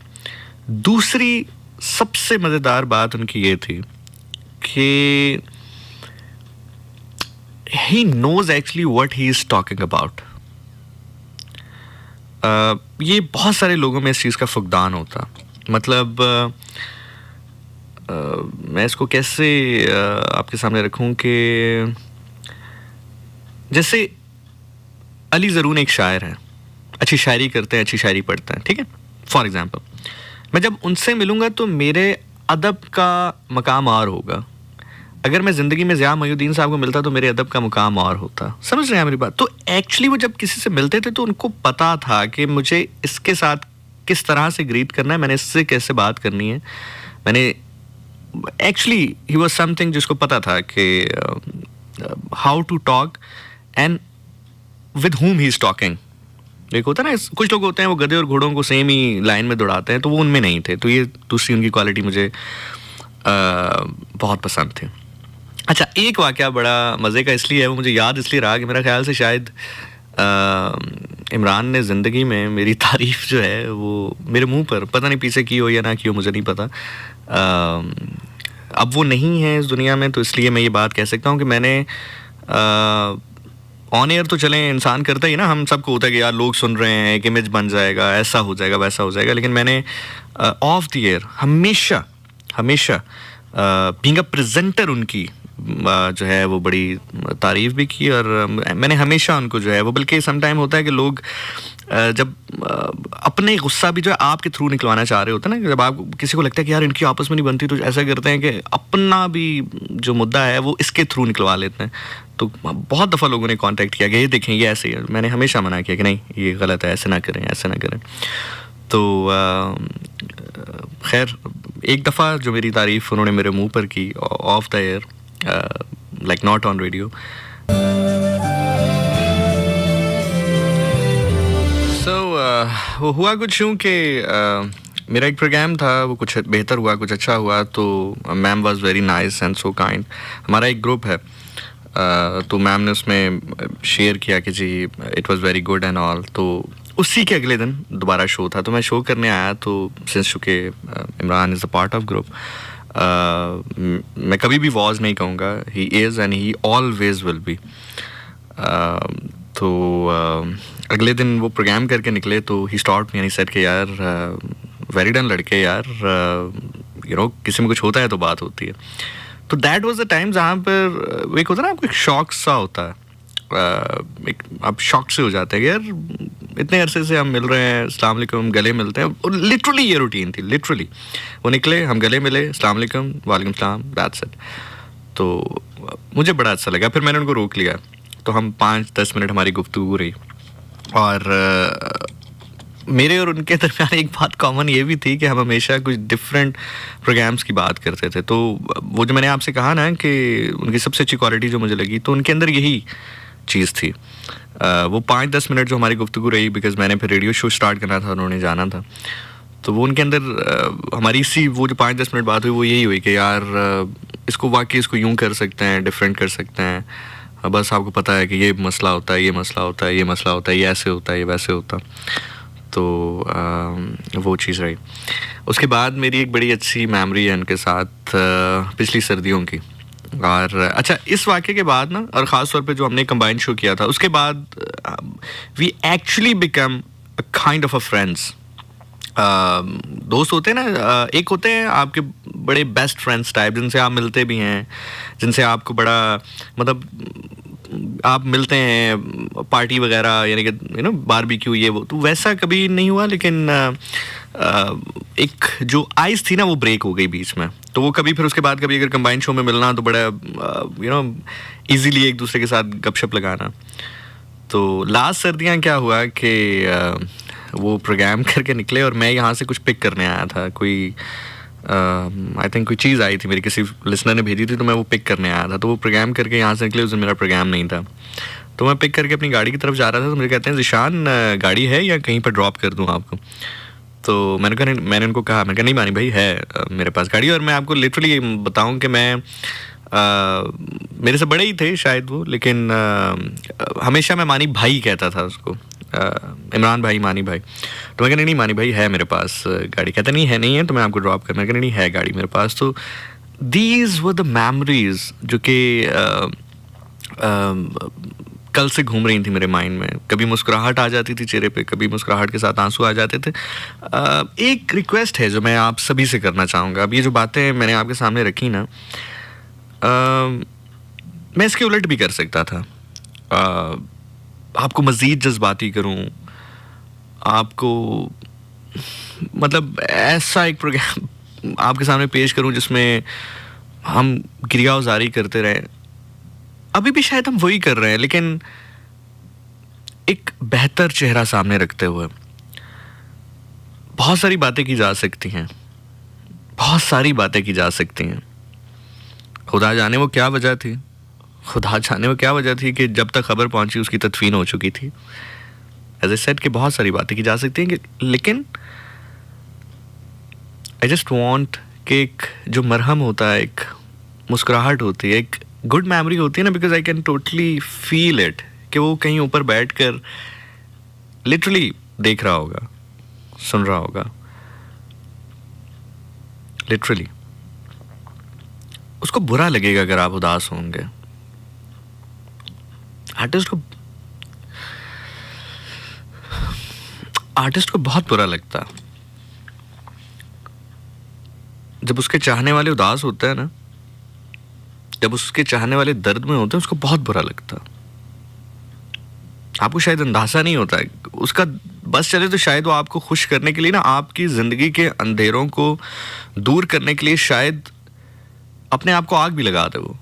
दूसरी सबसे मज़ेदार बात उनकी ये थी कि he knows actually what he is talking about. ये बहुत सारे लोगों में इस चीज़ का फुकदान होता. मतलब मैं इसको कैसे आपके सामने रखूं कि जैसे अली ज़रून एक शायर हैं, अच्छी शायरी करते हैं, अच्छी शायरी पढ़ते हैं, ठीक है. फॉर एग्जांपल मैं जब उनसे मिलूंगा तो मेरे अदब का मकाम और होगा. अगर मैं ज़िंदगी में ज़िया मोइनुद्दीन साहब को मिलता तो मेरे अदब का मुकाम और होता. समझ रहे हैं मेरी बात. तो एक्चुअली वो जब किसी से मिलते थे तो उनको पता था कि मुझे इसके साथ किस तरह से ग्रीट करना है, मैंने इससे कैसे बात करनी है. मैंने एक्चुअली ही वाज समथिंग जिसको पता था कि how to talk and with whom he is talking. एक होता है ना, कुछ लोग होते हैं वो गधे और घोड़ों को सेम ही लाइन में दौड़ाते हैं, तो वो उनमें नहीं थे. तो ये दूसरी उनकी क्वालिटी मुझे बहुत पसंद थी. अच्छा, एक वाक़या बड़ा मज़े का इसलिए है, वो मुझे याद इसलिए रहा कि मेरा ख्याल से शायद इमरान ने ज़िंदगी में मेरी तारीफ़ जो है वो मेरे मुंह पर पता नहीं पीछे की हो या ना की हो, मुझे नहीं पता. अब वो नहीं है इस दुनिया में, तो इसलिए मैं ये बात कह सकता हूँ कि मैंने ऑन एयर तो चलें इंसान करता ही ना, हम सबको होता है कि यार लोग सुन रहे हैं, एक इमेज बन जाएगा, ऐसा हो जाएगा, वैसा हो जाएगा. लेकिन मैंने ऑफ द एयर हमेशा बीइंग अ प्रेजेंटर उनकी जो है वो बड़ी तारीफ़ भी की. और मैंने हमेशा उनको जो है वो, बल्कि सम टाइम होता है कि लोग जब अपने गुस्सा भी जो है आपके थ्रू निकलवाना चाह रहे होते हैं ना, जब आप किसी को लगता है कि यार इनकी आपस में नहीं बनती, तो ऐसा करते हैं कि अपना भी जो मुद्दा है वो इसके थ्रू निकलवा लेते हैं. तो बहुत दफ़ा लोगों ने कांटेक्ट किया कि ये देखें ये ऐसे है. मैंने हमेशा मना किया कि नहीं ये गलत है, ऐसे ना करें, ऐसे ना करें. तो खैर एक दफ़ा जो मेरी तारीफ़ उन्होंने मेरे मुंह पर की off the air, like not on radio. So वो हुआ कुछ यूँ कि मेरा एक प्रोग्राम था, वो कुछ बेहतर हुआ, कुछ अच्छा हुआ. तो ma'am was very nice and so kind. हमारा एक ग्रुप है, तो मैम ने उसमें शेयर किया कि जी it was very good and all. तो उसी के अगले दिन दोबारा शो था, तो मैं शो करने आया. तो सिंस चूँकि Imran is a part of group, मैं कभी भी वॉज नहीं कहूँगा, he is and he always will be. तो अगले दिन वो प्रोग्राम करके निकले, तो he stopped me and he said कि यार वेरी डन लड़के यार, यू नो किसी में कुछ होता है तो बात होती है. तो दैट वाज द टाइम जहाँ पर एक होता है ना, आपको एक शॉक सा होता है, एक आप शॉक से हो जाते हैं कि यार इतने अरसे से हम मिल रहे हैं, अस्सलाम वालेकुम, गले मिलते हैं. और लिटरली ये रूटीन थी, लिटरली वो निकले, हम गले मिले, अस्सलाम वालेकुम, वालेकुम सलाम, दैट्स इट. तो मुझे बड़ा अच्छा लगा. फिर मैंने उनको रोक लिया, तो हम 5-10 मिनट हमारी गुफ्तगू रही. और मेरे और उनके दरमियान एक बात कॉमन ये भी थी कि हम हमेशा कुछ डिफरेंट प्रोग्राम्स की बात करते थे. तो वो जो मैंने आपसे कहा ना कि उनकी सबसे अच्छी क्वालिटी जो मुझे लगी, तो उनके अंदर यही चीज़ थी. वो 5-10 मिनट जो हमारी गुफ्तगू रही, बिकॉज मैंने फिर रेडियो शो स्टार्ट करना था, उन्होंने जाना था. तो वो उनके अंदर हमारी इसी वो जो 5-10 मिनट बात हुई, वो यही हुई कि यार इसको वाकई इसको यूँ कर सकते हैं, डिफरेंट कर सकते हैं. बस आपको पता है कि ये मसला होता है, ये मसला होता है, ये मसला होता है, ये ऐसे होता है, ये वैसे होता. तो वो चीज़ रही. उसके बाद मेरी एक बड़ी अच्छी मेमोरी है उनके साथ पिछली सर्दियों की. और अच्छा, इस वाक़े के बाद ना, और ख़ास तौर पे जो हमने कंबाइन शो किया था, उसके बाद we actually become a kind of a friends. दोस्त होते हैं ना, एक होते हैं आपके बड़े बेस्ट फ्रेंड्स टाइप, जिनसे आप मिलते भी हैं, जिनसे आपको बड़ा मतलब आप मिलते हैं पार्टी वगैरह, यानी कि यू नो बारबेक्यू ये वो. तो वैसा कभी नहीं हुआ, लेकिन एक जो आइस थी ना वो ब्रेक हो गई बीच में. तो वो कभी फिर उसके बाद कभी अगर कंबाइन शो में मिलना तो बड़ा यू नो इजीली एक दूसरे के साथ गपशप लगाना. तो लास्ट सर्दियाँ क्या हुआ कि वो प्रोग्राम करके निकले और मैं यहाँ से कुछ पिक करने आया था. कोई आई थिंक कोई चीज़ आई थी, मेरी किसी लिसनर ने भेजी थी, तो मैं वो पिक करने आया था. तो वो प्रोग्राम करके यहाँ से निकले, उस दिन मेरा प्रोग्राम नहीं था. तो मैं पिक करके अपनी गाड़ी की तरफ जा रहा था, तो मुझे कहते हैं ज़िशान गाड़ी है या कहीं पर ड्रॉप कर दूँ आपको. तो मैंने उनको कहा, मैंने कहा नहीं मानी भाई है मेरे पास गाड़ी. और मैं आपको लिटरली बताऊँ कि मैं मेरे से बड़े ही थे शायद वो, लेकिन हमेशा मैं मानी भाई कहता था उसको, इमरान भाई, मानी भाई. तो मैं कहने नहीं मानी भाई है मेरे पास गाड़ी. कहता नहीं है तो मैं आपको ड्रॉप करना. कहने नहीं है गाड़ी मेरे पास. तो दीज वर द मेमोरीज जो कि कल से घूम रही थी मेरे माइंड में। कभी मुस्कुराहट आ जाती थी चेहरे पे, कभी मुस्कुराहट के साथ आंसू आ जाते थे। एक रिक्वेस्ट है जो मैं आप सभी से करना चाहूँगा। अब ये जो बातें मैंने आपके सामने रखी ना, मैं इसके उलट भी कर सकता था। आपको मज़ीद जज्बाती करूँ, आपको मतलब ऐसा एक प्रोग्राम आपके सामने पेश करूँ जिसमें हम गिरियावज़ारी करते रहें। अभी भी शायद हम वही कर रहे हैं, लेकिन एक बेहतर चेहरा सामने रखते हुए। बहुत सारी बातें की जा सकती हैं, बहुत सारी बातें की जा सकती हैं। खुदा जाने वो क्या वजह थी, खुदा जाने वो क्या वजह थी कि जब तक खबर पहुंची उसकी तदफीन हो चुकी थी। एज ए सेड कि बहुत सारी बातें की जा सकती हैं, लेकिन आई जस्ट वॉन्ट कि एक जो मरहम होता है, एक मुस्कुराहट होती है, एक गुड मेमोरी होती है ना, because I can totally feel it कि वो कहीं ऊपर बैठ कर लिटरली देख रहा होगा, सुन रहा होगा, लिटरली। उसको बुरा लगेगा अगर आप उदास होंगे। आर्टिस्ट को बहुत बुरा लगता जब उसके चाहने वाले उदास होते हैं ना, जब उसके चाहने वाले दर्द में होते हैं, उसको बहुत बुरा लगता। आपको शायद अंदाजा नहीं होता है उसका। बस चले तो शायद वो आपको खुश करने के लिए ना, आपकी जिंदगी के अंधेरों को दूर करने के लिए शायद अपने आप को आग भी लगा दे वो,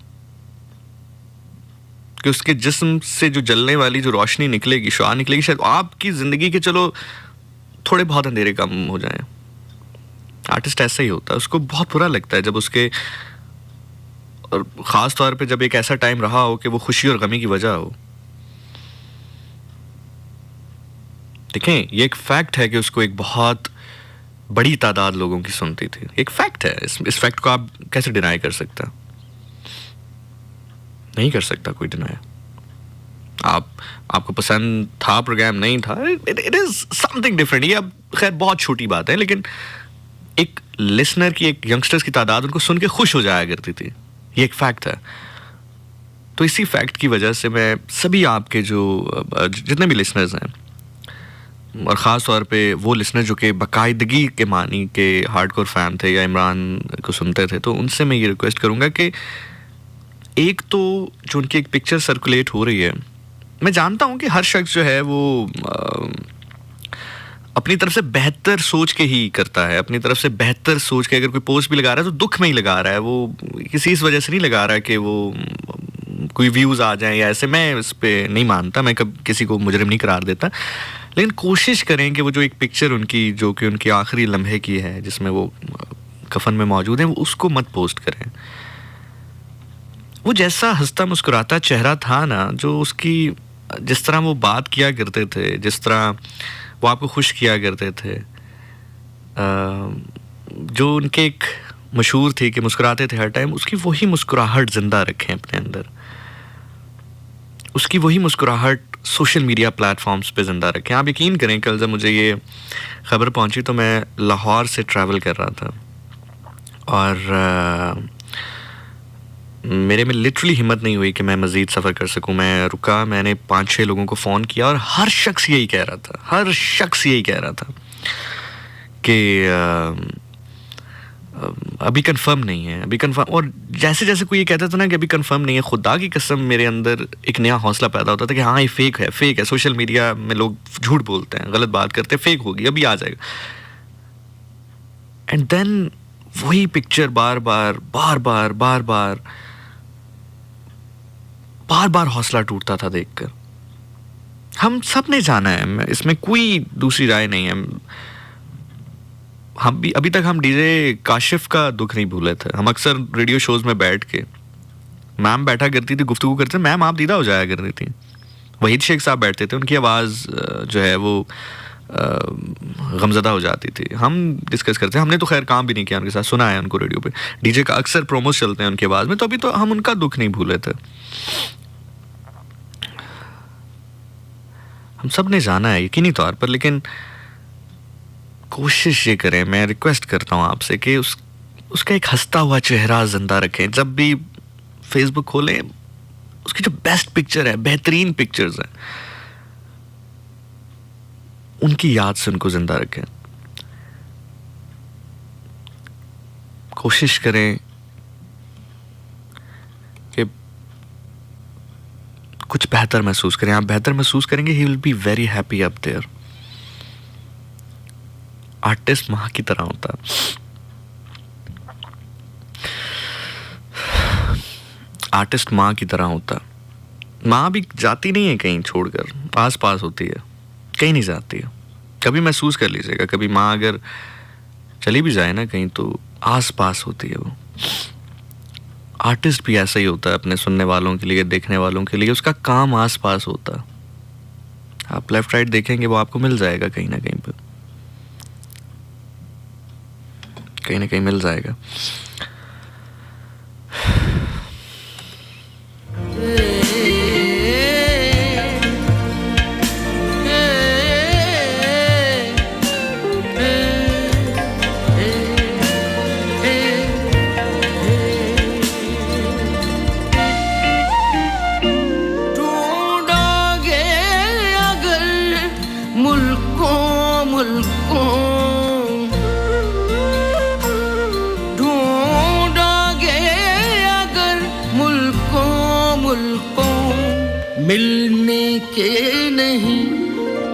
कि उसके जिस्म से जो जलने वाली जो रोशनी निकलेगी, शुआ निकलेगी, शायद आपकी जिंदगी के चलो थोड़े बहुत अंधेरे कम हो जाएं। आर्टिस्ट ऐसा ही होता है, उसको बहुत बुरा लगता है जब उसके, और ख़ास तौर पे जब एक ऐसा टाइम रहा हो कि वो खुशी और गमी की वजह हो। देखें, ये एक फैक्ट है कि उसको एक बहुत बड़ी तादाद लोगों की सुनती थी। एक फैक्ट है, इस फैक्ट को आप कैसे डिनाई कर सकता? नहीं कर सकता कोई डिनाई। आपको पसंद था प्रोग्राम, नहीं था, इट इज़ समथिंग डिफरेंट। ये अब खैर बहुत छोटी बात है, लेकिन एक लिसनर की, एक यंगस्टर्स की तादाद उनको सुन के खुश हो जाया करती थी। ये एक फैक्ट है। तो इसी फैक्ट की वजह से मैं सभी आपके जो जितने भी लिसनर्स हैं, और ख़ास तौर पे वो लिसनर जो कि बाकायदगी के मानी के हार्डकोर फैन थे या इमरान को सुनते थे, तो उनसे मैं ये रिक्वेस्ट करूँगा कि एक तो जो उनकी एक पिक्चर सर्कुलेट हो रही है, मैं जानता हूँ कि हर शख्स जो है वो अपनी तरफ से बेहतर सोच के ही करता है। अपनी तरफ से बेहतर सोच के अगर कोई पोस्ट भी लगा रहा है तो दुख में ही लगा रहा है, वो किसी इस वजह से नहीं लगा रहा है कि वो कोई व्यूज़ आ जाएं या ऐसे। मैं इस पे नहीं मानता, मैं कब किसी को मुजरिम नहीं करार देता, लेकिन कोशिश करें कि वो जो एक पिक्चर उनकी, जो कि उनकी आखिरी लम्हे की है, जिसमें वो कफन में मौजूद है, वो उसको मत पोस्ट करें। वो जैसा हंसता मुस्कुराता चेहरा था ना, जो उसकी, जिस तरह वो बात किया करते थे, जिस तरह वो आपको खुश किया करते थे, जो उनके एक मशहूर थी कि मुस्कुराते थे हर टाइम, उसकी वही मुस्कुराहट ज़िंदा रखें अपने अंदर। उसकी वही मुस्कुराहट सोशल मीडिया प्लेटफॉर्म्स पे ज़िंदा रखें। आप यकीन करें, कल जब मुझे ये ख़बर पहुंची तो मैं लाहौर से ट्रैवल कर रहा था, और मेरे में लिटरली हिम्मत नहीं हुई कि मैं मज़ीद सफ़र कर सकूं। मैं रुका, मैंने 5-6 लोगों को फ़ोन किया, और हर शख्स यही कह रहा था कि अभी कंफर्म नहीं है, अभी कंफर्म। और जैसे जैसे कोई ये कहता था ना कि अभी कंफर्म नहीं है, खुदा की कसम मेरे अंदर एक नया हौसला पैदा होता था कि हाँ, ये फेक है। सोशल मीडिया में लोग झूठ बोलते हैं, गलत बात करते हैं, फेक होगी, अभी आ जाएगा। एंड देन वही पिक्चर बार बार हौसला टूटता था देखकर। हम सब ने जाना है, इसमें कोई दूसरी राय नहीं है। हम भी अभी तक हम डीजे काशिफ का दुख नहीं भूले थे। हम अक्सर रेडियो शोज में बैठ के, मैम बैठा करती थी, गुफ्तगू करते, मैम आप दीदा हो जाया करती थी, वहीद शेख साहब बैठते थे, उनकी आवाज़ जो है वो गमज़दा हो जाती थी। हम डिस्कस करते हैं, हमने तो खैर काम भी नहीं किया उनके साथ, सुना है उनको रेडियो पे, डीजे का अक्सर प्रोमोस चलते हैं उनकी आवाज़ में, तो अभी तो हम उनका दुख नहीं भूले थे। हम सब ने जाना है यकीनी तौर पर, लेकिन कोशिश ये करें, मैं रिक्वेस्ट करता हूँ आपसे कि उसका एक हंसता हुआ चेहरा जिंदा रखें। जब भी फेसबुक खोलें, उसकी जो बेस्ट पिक्चर है, बेहतरीन पिक्चर्स हैं, उनकी याद से उनको जिंदा रखें। कोशिश करें कि कुछ बेहतर महसूस करें। आप बेहतर महसूस करेंगे, he will be very happy up there. Artist माँ की तरह होता है। आर्टिस्ट माँ की तरह होता है। माँ भी जाती नहीं है कहीं छोड़कर, आस पास होती है, कहीं नहीं जाती है। कभी महसूस कर लीजिएगा, कभी माँ अगर चली भी जाए ना कहीं तो आस पास होती है वो। आर्टिस्ट भी ऐसा ही होता है अपने सुनने वालों के लिए, देखने वालों के लिए, उसका काम आस पास होता है। आप लेफ्ट राइट देखेंगे वो आपको मिल जाएगा, कहीं ना कहीं पे, कहीं ना कहीं मिल जाएगा। मिलने के नहीं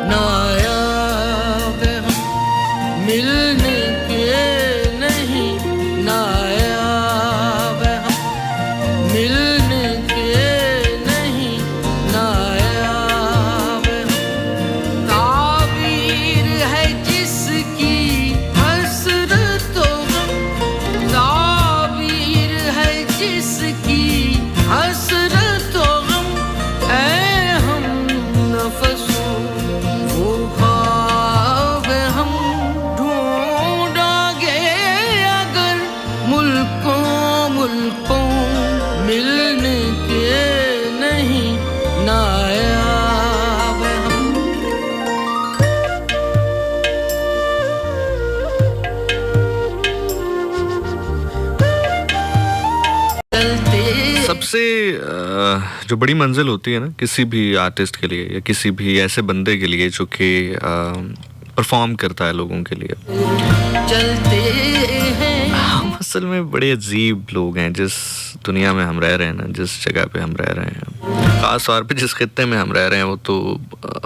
नायाब हम, मिलने के नहीं नायाब हम, मिलने के नहीं नायाब हम। ताबीर है जिसकी हसरतों हम, ताबीर है जिसकी हसरतों हम, वो ख्वाब हम ढूंढोगे अगर मुल्कों मुल्कों, मिलने के नहीं नायाब हम। सबसे जो बड़ी मंजिल होती है ना किसी भी आर्टिस्ट के लिए या किसी भी ऐसे बंदे के लिए जो कि परफॉर्म करता है लोगों के लिए, चलते हैं हम असल में बड़े अजीब लोग हैं जिस दुनिया में हम रह रहे हैं ना, जिस जगह पे हम रह रहे हैं, खास तौर पे जिस खित्ते में हम रह रहे हैं, वो तो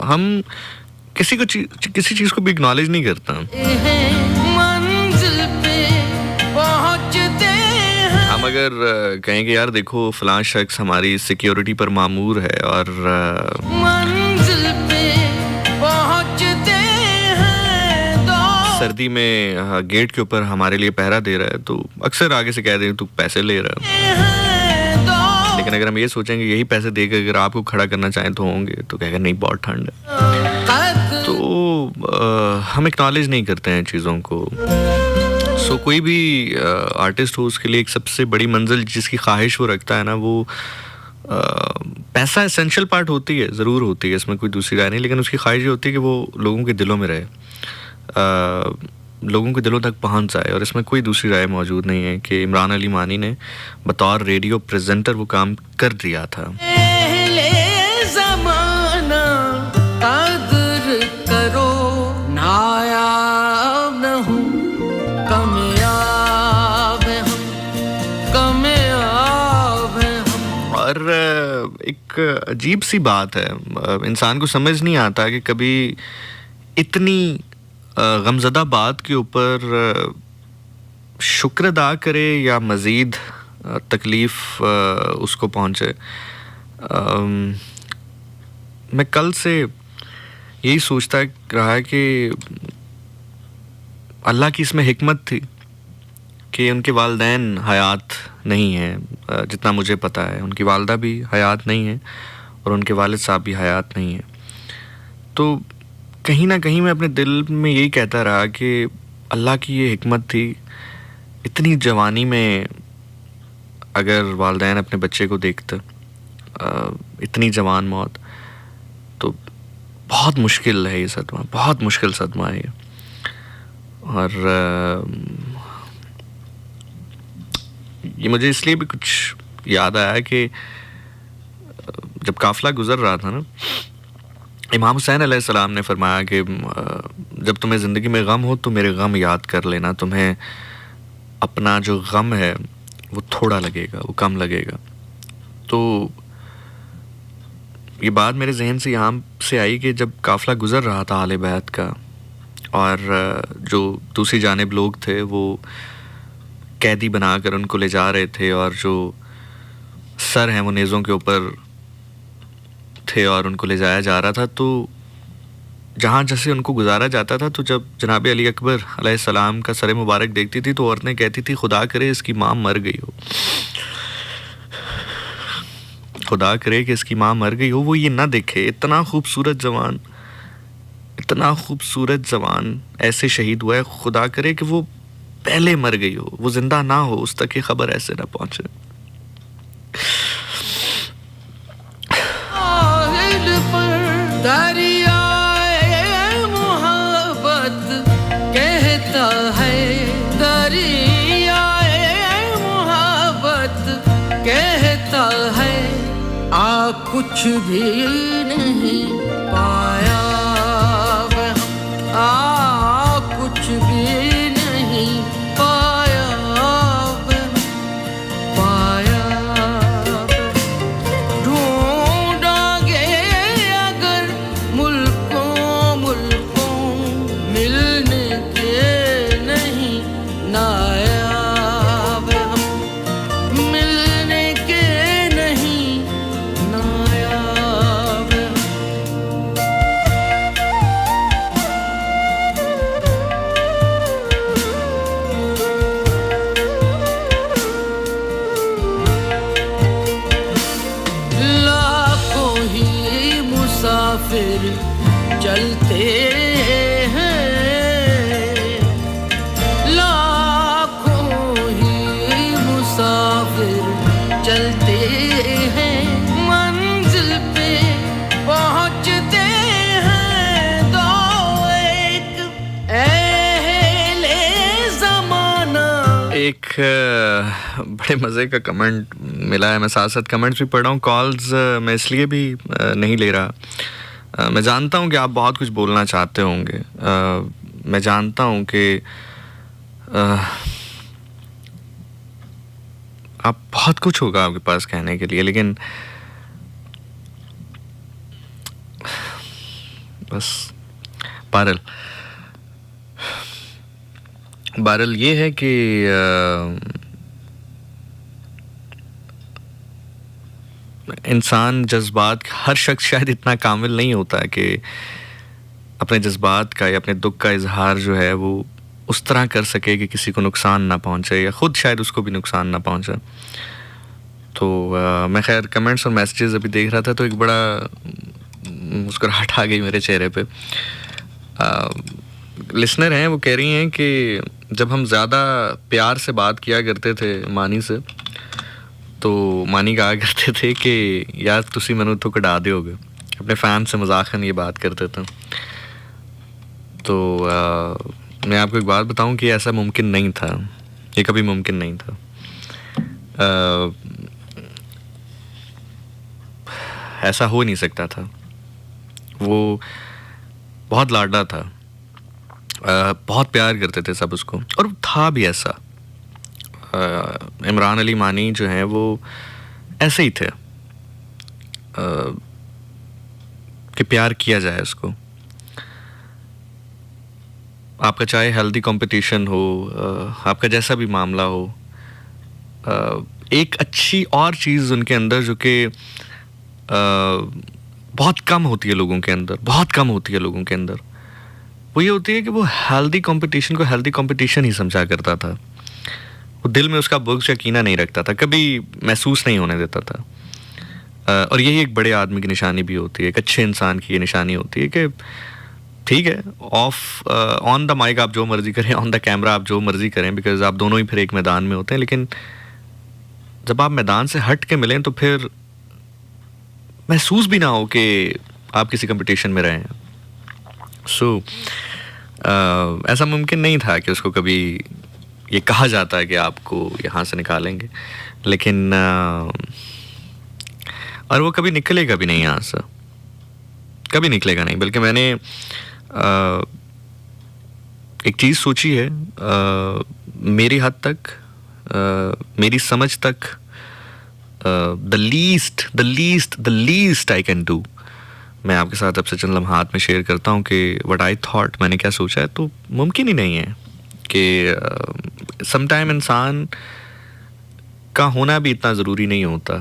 हम किसी चीज़ को भी एक्नॉलेज नहीं करता। मंजिल पे पहुंचते हैं। हम अगर कहें कि यार देखो फलां शख्स हमारी सिक्योरिटी पर मामूर है और मंजिल पे पहुंचते हैं दो, सर्दी में गेट के ऊपर हमारे लिए पहरा दे रहा है, तो अक्सर आगे से कह दें तू पैसे ले रहा है। लेकिन अगर हम ये सोचेंगे यही पैसे देकर अगर आपको खड़ा करना चाहें तो होंगे, तो कहेगा नहीं बहुत ठंड है। तो हम एक्नॉलेज नहीं करते हैं चीज़ों को। सो कोई भी आर्टिस्ट हो उसके लिए एक सबसे बड़ी मंजिल जिसकी ख्वाहिश वो रखता है ना, वो पैसा एसेंशियल पार्ट होती है, ज़रूर होती है, इसमें कोई दूसरी राय नहीं, लेकिन उसकी ख्वाहिश ये होती है कि वो लोगों के दिलों में रहे, लोगों के दिलों तक पहुंच जाए। और इसमें कोई दूसरी राय मौजूद नहीं है कि इमरान अली मानी ने बतौर रेडियो प्रेजेंटर वो काम कर दिया था। पहले ज़माना कदर करो, नायाब न हूँ कामयाब हम, कामयाब हम। और एक अजीब सी बात है, इंसान को समझ नहीं आता कि कभी इतनी गमज़दा बात के ऊपर शुक्र अदा करे या मज़ीद तकलीफ़ उसको पहुँचे। मैं कल से यही सोचता रहा है कि अल्लाह की इसमें हिकमत थी कि उनके वालिदैन हयात नहीं हैं, जितना मुझे पता है उनकी वालदा भी हयात नहीं है और उनके वालिद साहब भी हयात नहीं है। तो कहीं ना कहीं मैं अपने दिल में यही कहता रहा कि अल्लाह की ये हिकमत थी, इतनी जवानी में अगर वालिदैन अपने बच्चे को देखते, इतनी जवान मौत, तो बहुत मुश्किल है ये सदमा, बहुत मुश्किल सदमा है ये। और ये मुझे इसलिए भी कुछ याद आया कि जब काफ़िला गुज़र रहा था ना, इमाम हुसैन अलैहिस्सलाम ने फरमाया कि जब तुम्हें ज़िंदगी में गम हो तो मेरे गम याद कर लेना, तुम्हें अपना जो गम है वो थोड़ा लगेगा, वो कम लगेगा। तो ये बात मेरे जहन से यहाँ से आई कि जब काफ़िला गुज़र रहा था आले बैत का, और जो दूसरी जानिब लोग थे वो कैदी बनाकर उनको ले जा रहे थे, और जो सर हैं वो नेज़ों के ऊपर थे और उनको ले जाया जा रहा था, तो जहाँ जैसे उनको गुजारा जाता था, तो जब जनाब अली अकबर अलैहिस्सलाम का सर मुबारक देखती थी तो औरतें कहती थी खुदा करे इसकी माँ मर गई हो, खुदा करे कि इसकी माँ मर गई हो, वो ये ना देखे। इतना खूबसूरत जवान ऐसे शहीद हुआ है, खुदा करे कि वो पहले मर गई हो, वो जिंदा ना हो, उस तक ये खबर ऐसे ना पहुंचे। दरियाए मोहब्बत कहता है, दरियाए मोहब्बत कहता है, आ कुछ भी नहीं पाया वह, आ कुछ भी नहीं पाया वह, पाया ढूंढोगे अगर मुल्कों मुल्कों, मिलने के नहीं नायाब हम, मिलने के नहीं नायाब हम। लाखों ही मुसाफिर चलते हैं, लाखों ही मुसाफिर चलते हैं, मंजिल पे पहुंचते हैं दो एक अहले ज़माना। एक बड़े मज़े का कमेंट मिला है, मैं साथ साथ कमेंट्स भी पढ़ रहा हूँ, कॉल्स मैं इसलिए भी नहीं ले रहा। मैं जानता हूँ कि आप बहुत कुछ बोलना चाहते होंगे, मैं जानता हूँ कि आप बहुत कुछ होगा आपके पास कहने के लिए, लेकिन बस बहरहाल ये है कि इंसान जज्बात, हर शख्स शायद इतना कामिल नहीं होता है कि अपने जज्बात का या अपने दुख का इजहार जो है वो उस तरह कर सके कि किसी को नुकसान ना पहुंचे या ख़ुद शायद उसको भी नुकसान ना पहुंचे। तो मैं खैर कमेंट्स और मैसेजेस अभी देख रहा था तो एक बड़ा मुस्कुराहट आ गई मेरे चेहरे पे। लिसनर हैं, वो कह रही हैं कि जब हम ज़्यादा प्यार से बात किया करते थे मानी से, तो मानी कहा करते थे कि यार तुसी मैनू तो कढ़ा दोगे, अपने फ़ैन से मजाकन ये बात करते थे। तो मैं आपको एक बात बताऊं कि ऐसा मुमकिन नहीं था, ये कभी मुमकिन नहीं था। ऐसा हो नहीं सकता था। वो बहुत लाडला था, बहुत प्यार करते थे सब उसको, और था भी ऐसा। इमरान अली मानी जो हैं वो ऐसे ही थे कि प्यार किया जाए उसको। आपका चाहे हेल्दी कंपटीशन हो, आपका जैसा भी मामला हो, एक अच्छी और चीज़ उनके अंदर जो कि बहुत कम होती है लोगों के अंदर, बहुत कम होती है लोगों के अंदर, वो ये होती है कि वो हेल्दी कंपटीशन को हेल्दी कंपटीशन ही समझा करता था। वो दिल में उसका बुग़्ज़ या कीना नहीं रखता था, कभी महसूस नहीं होने देता था। और यही एक बड़े आदमी की निशानी भी होती है, एक अच्छे इंसान की ये निशानी होती है कि ठीक है, ऑफ ऑन द माइक आप जो मर्ज़ी करें, ऑन द कैमरा आप जो मर्ज़ी करें, बिकॉज़ आप दोनों ही फिर एक मैदान में होते हैं, लेकिन जब आप मैदान से हट के मिलें तो फिर महसूस भी ना हो कि आप किसी कंपटीशन में रहे हैं। सो ऐसा मुमकिन नहीं था कि उसको कभी ये कहा जाता है कि आपको यहाँ से निकालेंगे, लेकिन और वो कभी निकलेगा भी नहीं यहाँ से, कभी निकलेगा नहीं। बल्कि मैंने एक चीज़ सोची है, मेरी हद तक, मेरी समझ तक, the least I can do, मैं आपके साथ अब से चंद लम्हात में शेयर करता हूँ कि व्हाट आई थॉट, मैंने क्या सोचा है। तो मुमकिन ही नहीं है कि समटाइम इंसान का होना भी इतना ज़रूरी नहीं होता।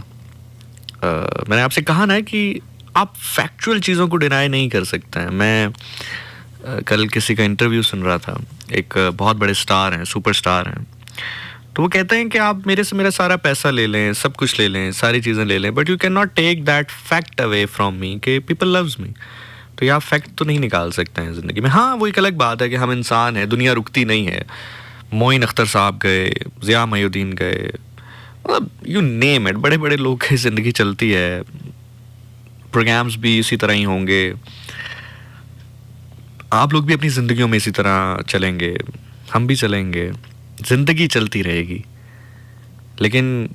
मैंने आपसे कहा ना कि आप फैक्चुअल चीज़ों को डिनाई नहीं कर सकते हैं। मैं कल किसी का इंटरव्यू सुन रहा था, एक बहुत बड़े स्टार हैं, सुपर स्टार हैं। तो वो कहते हैं कि आप मेरे से मेरा सारा पैसा ले लें, सब कुछ ले लें, सारी चीज़ें ले लें, but you can not take that fact away from me कि पीपल लव्स मी। तो ये आप फैक्ट तो नहीं निकाल सकते हैं ज़िंदगी में। हाँ, वो एक अलग बात है कि हम इंसान हैं, दुनिया रुकती नहीं है। मोइन अख्तर साहब गए, ज़िया मयूद्दीन गए, मतलब यू नेम इट, बड़े बड़े लोग की ज़िंदगी चलती है। प्रोग्राम्स भी इसी तरह ही होंगे, आप लोग भी अपनी ज़िंदगियों में इसी तरह चलेंगे, हम भी चलेंगे, ज़िंदगी चलती रहेगी। लेकिन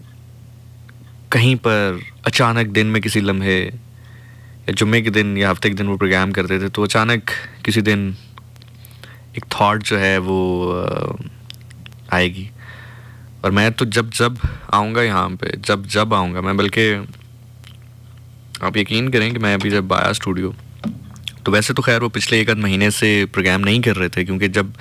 कहीं पर अचानक दिन में किसी लम्हे, या जुम्मे के दिन या हफ्ते के दिन वो प्रोग्राम करते थे, तो अचानक किसी दिन एक थॉट जो है वो आएगी। और मैं तो जब आऊँगा यहाँ पे, जब आऊँगा मैं, बल्कि आप यकीन करें कि मैं अभी जब आया स्टूडियो, तो वैसे तो खैर वो पिछले एक आध महीने से प्रोग्राम नहीं कर रहे थे, क्योंकि जब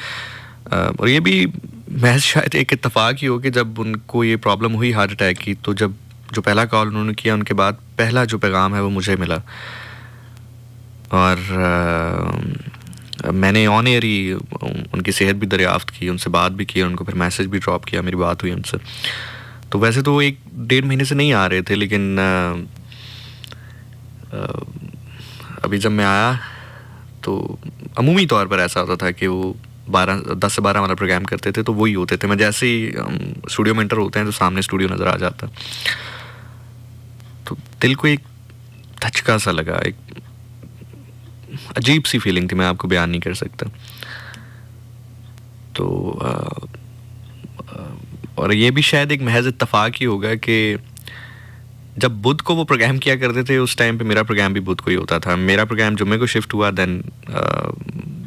और ये भी महज शायद एक इत्तेफाक ही हो कि जब उनको ये प्रॉब्लम हुई हार्ट अटैक की, तो जब जो पहला कॉल उन्होंने किया, उनके बाद पहला जो पैगाम है वो मुझे मिला। और मैंने ऑन एयर ही उनकी सेहत भी दरियाफ्त की, उनसे बात भी की, उनको फिर मैसेज भी ड्रॉप किया, मेरी बात हुई उनसे। तो वैसे तो वो 1-1.5 महीने से नहीं आ रहे थे, लेकिन अभी जब मैं आया तो अमूमी तौर पर ऐसा होता था कि वो 10 से 12 वाला प्रोग्राम करते थे, तो वही होते थे। मैं जैसे ही स्टूडियो में एंटर होते हैं तो सामने स्टूडियो नज़र आ जाता, तो दिल को एक धचका सा लगा, एक अजीब सी फीलिंग थी, मैं आपको बयान नहीं कर सकता। तो और ये भी शायद एक महज इत्तेफाक ही होगा कि जब बुध को वो प्रोग्राम किया करते थे, उस टाइम पे मेरा प्रोग्राम भी बुध को ही होता था। मेरा प्रोग्राम जुम्मे को शिफ्ट हुआ, then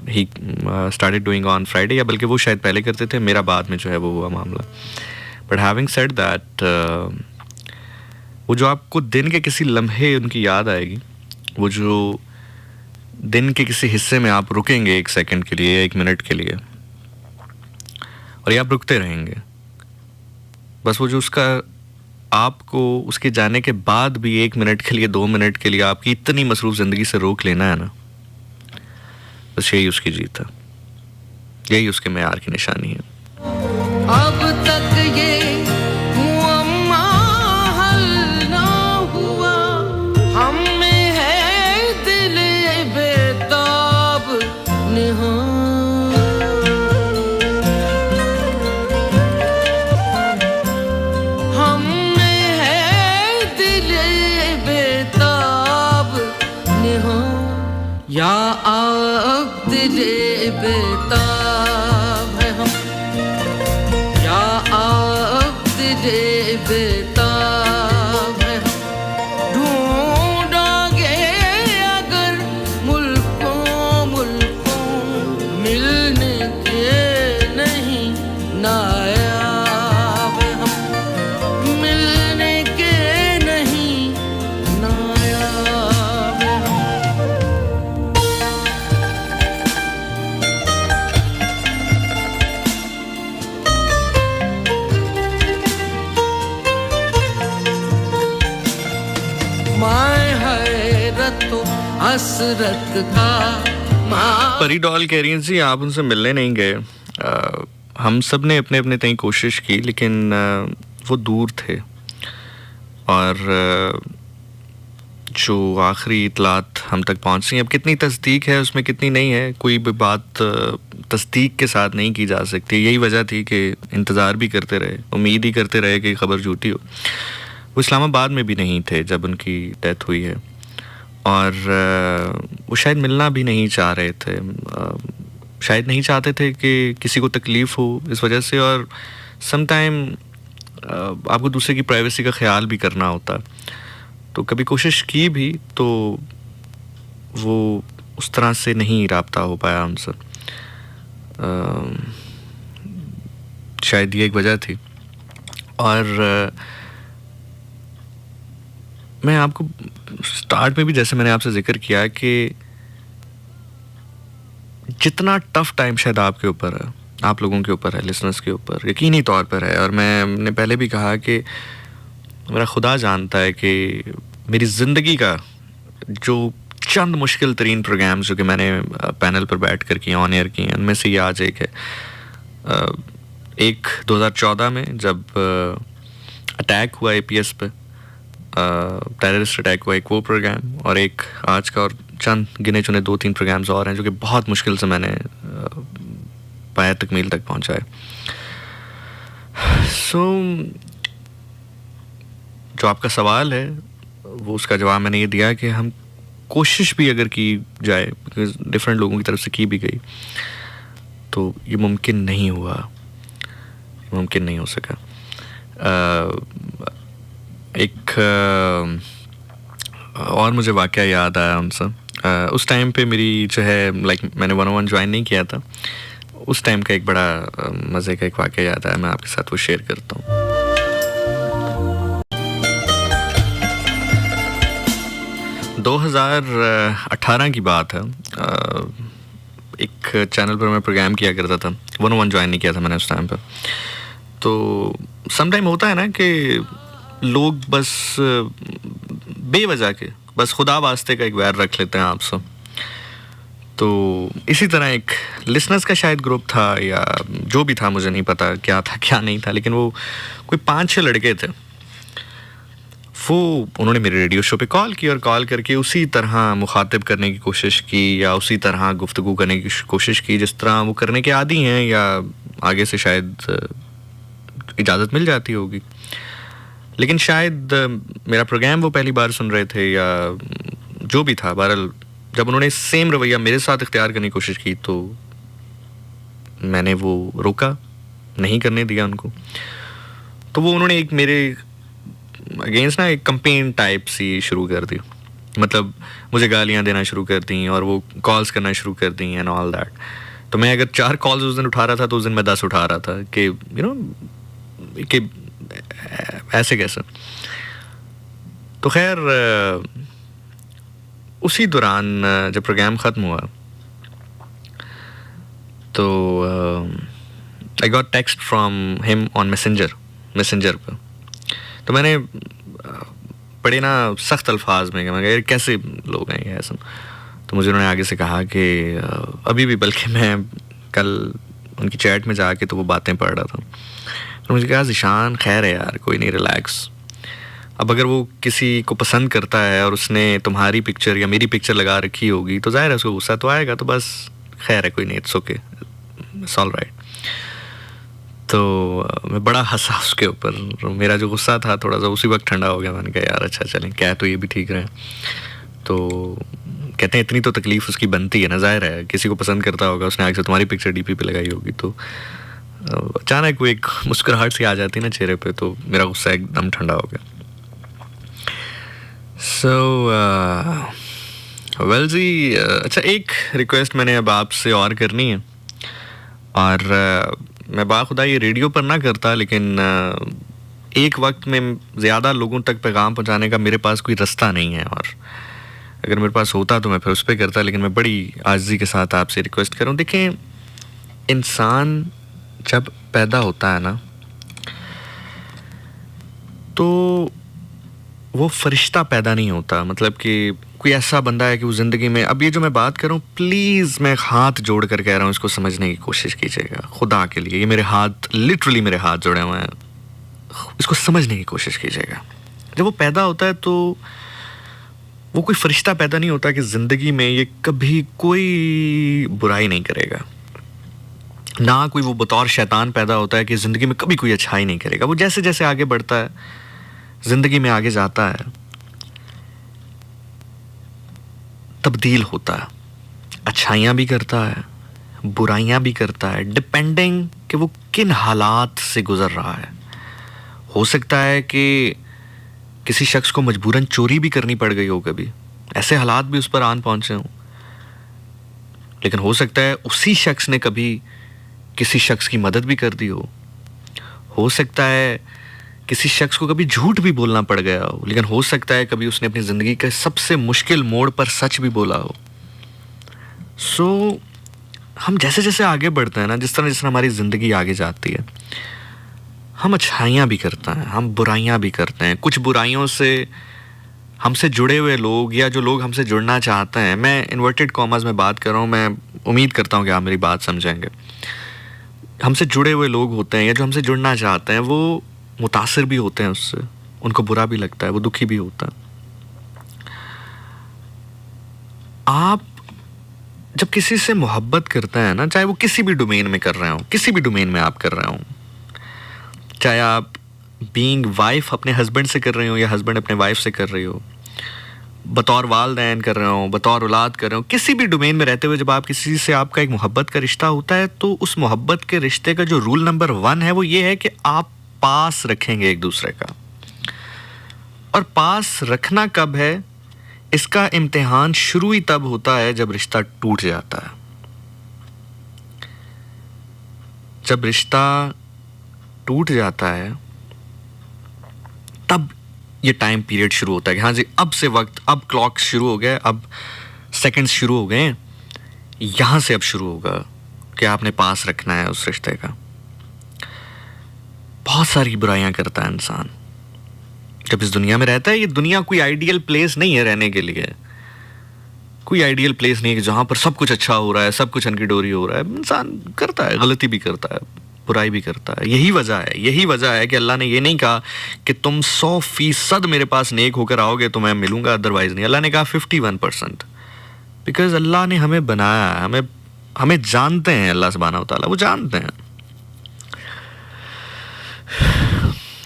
he started doing on Friday, या बल्कि वो शायद पहले करते थे, मेरा बाद में जो है वो हुआ मामला। बट हैविंग सेड दैट, वो जो आपको दिन के किसी लम्हे उनकी याद आएगी, वो जो दिन के किसी हिस्से में आप रुकेंगे 1 सेकंड के लिए, 1 मिनट के लिए, और ये आप रुकते रहेंगे, बस वो जो उसका आपको उसके जाने के बाद भी 1 मिनट के लिए, 2 मिनट के लिए आपकी इतनी मसरूफ ज़िंदगी से रोक लेना है ना, बस यही उसकी जीत है, यही उसके मेयार की निशानी है। अब तक ये मुअम्मा हल ना हुआ, हम में है दिल बेताब निहां। हम में है दिल बेताब निहां, या अब दिल बेताब है हम, या अब दिल बेताब है हम। ढूंढोगे अगर मुल्कों मिलने के नहीं नायाब है हम, मिलने के नहीं नायाब है हम। माए हैरत तो हसरत का माँ। परी डॉल कह रही हैं जी आप उनसे मिलने नहीं गए। हम सब ने अपने अपने तय कोशिश की, लेकिन वो दूर थे, और जो आखिरी इतलात हम तक पहुंची, अब कितनी तस्दीक है उसमें कितनी नहीं है, कोई भी बात तस्दीक के साथ नहीं की जा सकती। यही वजह थी कि इंतज़ार भी करते रहे, उम्मीद ही करते रहे कि खबर झूठी हो। वो इस्लामाबाद में भी नहीं थे जब उनकी डेथ हुई है, और वो शायद मिलना भी नहीं चाह रहे थे, शायद नहीं चाहते थे कि किसी को तकलीफ़ हो इस वजह से। और सम टाइम आपको दूसरे की प्राइवेसी का ख्याल भी करना होता, तो कभी कोशिश की भी तो वो उस तरह से नहीं राब्ता हो पाया उनसे। शायद ये एक वजह थी। और मैं आपको स्टार्ट में भी जैसे मैंने आपसे जिक्र किया कि जितना टफ टाइम शायद आपके ऊपर है, आप लोगों के ऊपर है, लिसनर्स के ऊपर यकीनी तौर पर है, और मैंने पहले भी कहा कि मेरा खुदा जानता है कि मेरी ज़िंदगी का जो चंद मुश्किल तरीन प्रोग्राम्स जो कि मैंने पैनल पर बैठ कर किए, ऑन एयर किए, उनमें से ये आज एक है। एक 2014 में जब अटैक हुआ APS पे, टेररिस्ट अटैक हुआ, एक वो प्रोग्राम, और एक आज का, और चंद गिने चुने 2-3 प्रोग्राम्स और हैं जो कि बहुत मुश्किल से मैंने पाया तकमील तक पहुंचाए। जो आपका सवाल है वो उसका जवाब मैंने ये दिया कि हम कोशिश भी अगर की जाए, डिफरेंट लोगों की तरफ से की भी गई, तो ये मुमकिन नहीं हुआ, मुमकिन नहीं हो सका। एक और मुझे वाक़या याद आया उनसे। उस टाइम पे मेरी जो है मैंने 101 ज्वाइन नहीं किया था, उस टाइम का एक बड़ा मज़े का एक वाक़या याद आया, मैं आपके साथ वो शेयर करता हूँ। 2018 की बात है। एक चैनल पर मैं प्रोग्राम किया करता था, 101 ज्वाइन नहीं किया था मैंने उस टाइम पर। तो सम टाइम होता है ना कि लोग बस बेवजह के बस खुदा वास्ते का एक वैर रख लेते हैं आपसे। तो इसी तरह एक लिसनर्स का शायद ग्रुप था या जो भी था, मुझे नहीं पता क्या था क्या नहीं था, लेकिन वो कोई 5-6 लड़के थे। वो उन्होंने मेरे रेडियो शो पे कॉल की और कॉल करके उसी तरह मुखातिब करने की कोशिश की या उसी तरह गुफ्तगू करने की कोशिश की जिस तरह वो करने के आदी हैं, या आगे से शायद इजाज़त मिल जाती होगी। लेकिन शायद मेरा प्रोग्राम वो पहली बार सुन रहे थे या जो भी था, बहरहाल जब उन्होंने सेम रवैया मेरे साथ इख्तियार करने की कोशिश की तो मैंने वो रोका, नहीं करने दिया उनको। तो वो उन्होंने एक मेरे अगेंस्ट ना एक कंपेन टाइप सी शुरू कर दी, मतलब मुझे गालियाँ देना शुरू कर दी और वो कॉल्स करना शुरू कर दी एंड ऑल दैट। तो मैं अगर 4 कॉल्स उस दिन उठा रहा था तो उस दिन मैं 10 उठा रहा था कि कि ऐसे कैसे। तो खैर उसी दौरान जब प्रोग्राम ख़त्म हुआ तो I got text from him on messenger पर। तो मैंने बड़े ना सख्त अल्फाज में कहा यार कैसे लोग हैं ये ऐसा। तो मुझे उन्होंने आगे से कहा कि अभी भी, बल्कि मैं कल उनकी चैट में जाके तो वो बातें पढ़ रहा था। तो मुझे कहा ज़ीशान खैर है यार, कोई नहीं, रिलैक्स। अब अगर वो किसी को पसंद करता है और उसने तुम्हारी पिक्चर या मेरी पिक्चर लगा रखी होगी तो ज़ाहिर है उसको गुस्सा तो आएगा, तो बस खैर है, कोई नहीं, it's okay, it's all right. तो मैं बड़ा हंसा उसके ऊपर, मेरा जो गुस्सा था थोड़ा सा उसी वक्त ठंडा हो गया। मैंने कहा यार अच्छा चलें, क्या तो ये भी ठीक रहे। तो कहते हैं इतनी तो तकलीफ़ उसकी बनती है ना, ज़ाहिर है किसी को पसंद करता होगा, उसने आगे से तुम्हारी पिक्चर DP पे लगाई होगी तो अचानक वो एक मुस्कुराहट सी आ जाती है ना चेहरे पे, तो मेरा गुस्सा एकदम ठंडा हो गया। वेल जी, अच्छा एक रिक्वेस्ट मैंने अब आपसे और करनी है, और मैं बाखुदा ये रेडियो पर ना करता, लेकिन एक वक्त में ज़्यादा लोगों तक पैगाम पहुंचाने का मेरे पास कोई रास्ता नहीं है, और अगर मेरे पास होता तो मैं फिर उस पर करता, लेकिन मैं बड़ी आज़ी के साथ आपसे रिक्वेस्ट करूं। देखें, इंसान जब पैदा होता है ना तो वो फरिश्ता पैदा नहीं होता, मतलब कि कोई ऐसा बंदा है कि वो ज़िंदगी में, अब ये जो मैं बात कर रहा हूँ, प्लीज़ मैं हाथ जोड़ कर कह रहा हूँ, इसको समझने की कोशिश कीजिएगा खुदा के लिए। ये मेरे हाथ, लिटरली मेरे हाथ जुड़े हुए हैं, इसको समझने की कोशिश कीजिएगा। जब वो पैदा होता है तो वो कोई फरिश्ता पैदा नहीं होता कि ज़िंदगी में ये कभी कोई बुराई नहीं करेगा, ना कोई वो बतौर शैतान पैदा होता है कि ज़िंदगी में कभी कोई अच्छाई नहीं करेगा। वो जैसे जैसे आगे बढ़ता है, ज़िंदगी में आगे जाता है, तब्दील होता है, अच्छाइयाँ भी करता है, बुराइयाँ भी करता है, डिपेंडिंग कि वो किन हालात से गुज़र रहा है। हो सकता है कि किसी शख्स को मजबूरन चोरी भी करनी पड़ गई हो, कभी ऐसे हालात भी उस पर आन पहुंचे हों, लेकिन हो सकता है उसी शख्स ने कभी किसी शख्स की मदद भी कर दी हो सकता है किसी शख्स को कभी झूठ भी बोलना पड़ गया हो, लेकिन हो सकता है कभी उसने अपनी ज़िंदगी के सबसे मुश्किल मोड़ पर सच भी बोला हो। हम जैसे जैसे आगे बढ़ते हैं ना, जिस तरह हमारी ज़िंदगी आगे जाती है, हम अच्छाइयाँ भी करते हैं, हम बुराइयाँ भी करते हैं। कुछ बुराइयों से हमसे जुड़े हुए लोग या जो लोग हमसे जुड़ना चाहते हैं, मैं इन्वर्टेड कॉमास में बात कर रहा हूँ, मैं उम्मीद करता हूँ कि आप मेरी बात समझेंगे। हमसे जुड़े हुए लोग होते हैं या जो हमसे जुड़ना चाहते हैं, वो मुतासिर भी होते हैं उससे, उनको बुरा भी लगता है, वो दुखी भी होता है। आप जब किसी से मोहब्बत करते हैं ना, चाहे वो किसी भी डोमेन में कर रहे हो, किसी भी डोमेन में आप कर रहे हो, चाहे आप बीइंग वाइफ अपने हस्बैंड से कर रहे हो या हस्बैंड अपने वाइफ से कर रही हो, बतौर वालदैन कर रहे हो, बतौर औलाद कर रहे हो, किसी भी डोमेन में रहते हुए जब आप किसी से आपका एक मोहब्बत का रिश्ता होता है, तो उस मोहब्बत के रिश्ते का जो रूल नंबर 1 है वो ये है कि आप पास रखेंगे एक दूसरे का। और पास रखना कब है, इसका इम्तिहान शुरू ही तब होता है जब रिश्ता टूट जाता है। जब रिश्ता टूट जाता है तब ये टाइम पीरियड शुरू होता है कि हाँ जी, अब से वक्त, अब क्लॉक शुरू हो गया, अब सेकंड्स शुरू हो गए, यहां से अब शुरू होगा कि आपने पास रखना है उस रिश्ते का। बहुत सारी बुराइयां करता है इंसान जब इस दुनिया में रहता है। ये दुनिया कोई आइडियल प्लेस नहीं है रहने के लिए, कोई आइडियल प्लेस नहीं है कि जहां पर सब कुछ अच्छा हो रहा है, सब कुछ हनकी डोरी हो रहा है। इंसान करता है, गलती भी करता है, बुराई भी करता है। यही वजह है कि अल्लाह ने ये नहीं कहा कि तुम 100% मेरे पास नेक होकर आओगे तो मैं मिलूंगा, अदरवाइज नहीं। अल्लाह ने कहा 51%, बिकॉज अल्लाह ने हमें बनाया है, हमें जानते हैं। अल्लाह सुब्हानहू व तआला वो जानते हैं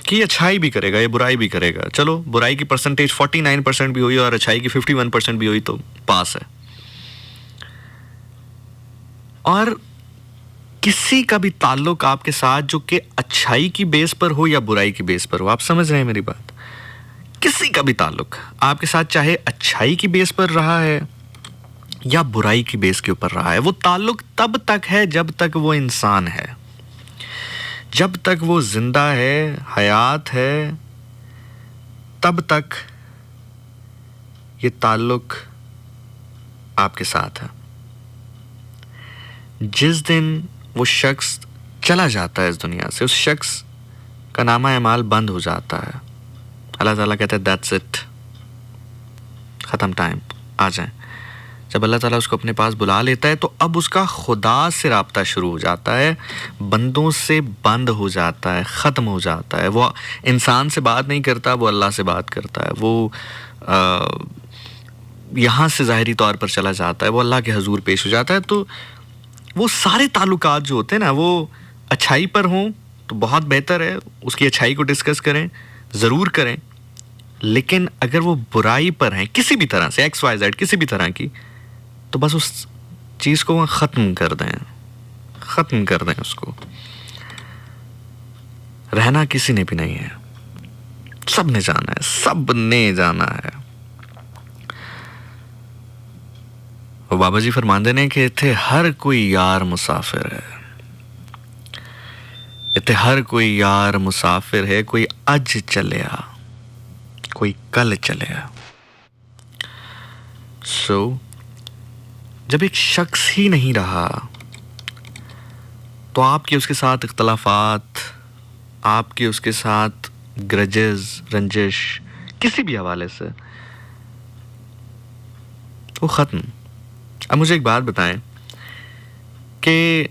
कि ये अच्छाई भी करेगा, ये बुराई भी करेगा। चलो, बुराई की परसेंटेज 49% भी हुई और अच्छाई की 51% भी हुई तो पास है। और किसी का भी ताल्लुक आपके साथ जो कि अच्छाई की बेस पर हो या बुराई की बेस पर हो, आप समझ रहे हैं मेरी बात, किसी का भी ताल्लुक आपके साथ चाहे अच्छाई की बेस पर रहा है या बुराई की बेस के ऊपर रहा है, वो ताल्लुक तब तक है जब तक वो इंसान है, जब तक वो जिंदा है, हयात है, तब तक ये ताल्लुक आपके साथ है। जिस दिन वो शख्स चला जाता है इस दुनिया से, उस शख्स का नामा अमाल बंद हो जाता है। अल्लाह ताला कहते हैं दैट्स इट, ख़त्म, टाइम, आ जाए। जब अल्लाह ताला उसको अपने पास बुला लेता है तो अब उसका खुदा से राब्ता शुरू हो जाता है, बंदों से बंद हो जाता है, ख़त्म हो जाता है। वो इंसान से बात नहीं करता, वो अल्लाह से बात करता है। वो यहाँ से ज़ाहिरी तौर पर चला जाता है, वो अल्लाह के हजूर पेश हो जाता है। तो वो सारे ताल्लुकात जो होते हैं ना, वो अच्छाई पर हों तो बहुत बेहतर है, उसकी अच्छाई को डिस्कस करें, ज़रूर करें। लेकिन अगर वो बुराई पर हैं किसी भी तरह से, XYZ किसी भी तरह की, तो बस उस चीज़ को ख़त्म कर दें उसको। रहना किसी ने भी नहीं है, सब ने जाना है। वो बाबा जी फरमाते ने कि इत्थे हर कोई यार मुसाफिर है, इत्थे हर कोई यार मुसाफिर है, कोई अज चलिया, कोई कल चलिया। जब एक शख्स ही नहीं रहा तो आपके उसके साथ इख्तलाफात, आपके उसके साथ ग्रजेस, रंजिश, किसी भी हवाले से, वो ख़त्म। अब मुझे एक बात बताएं कि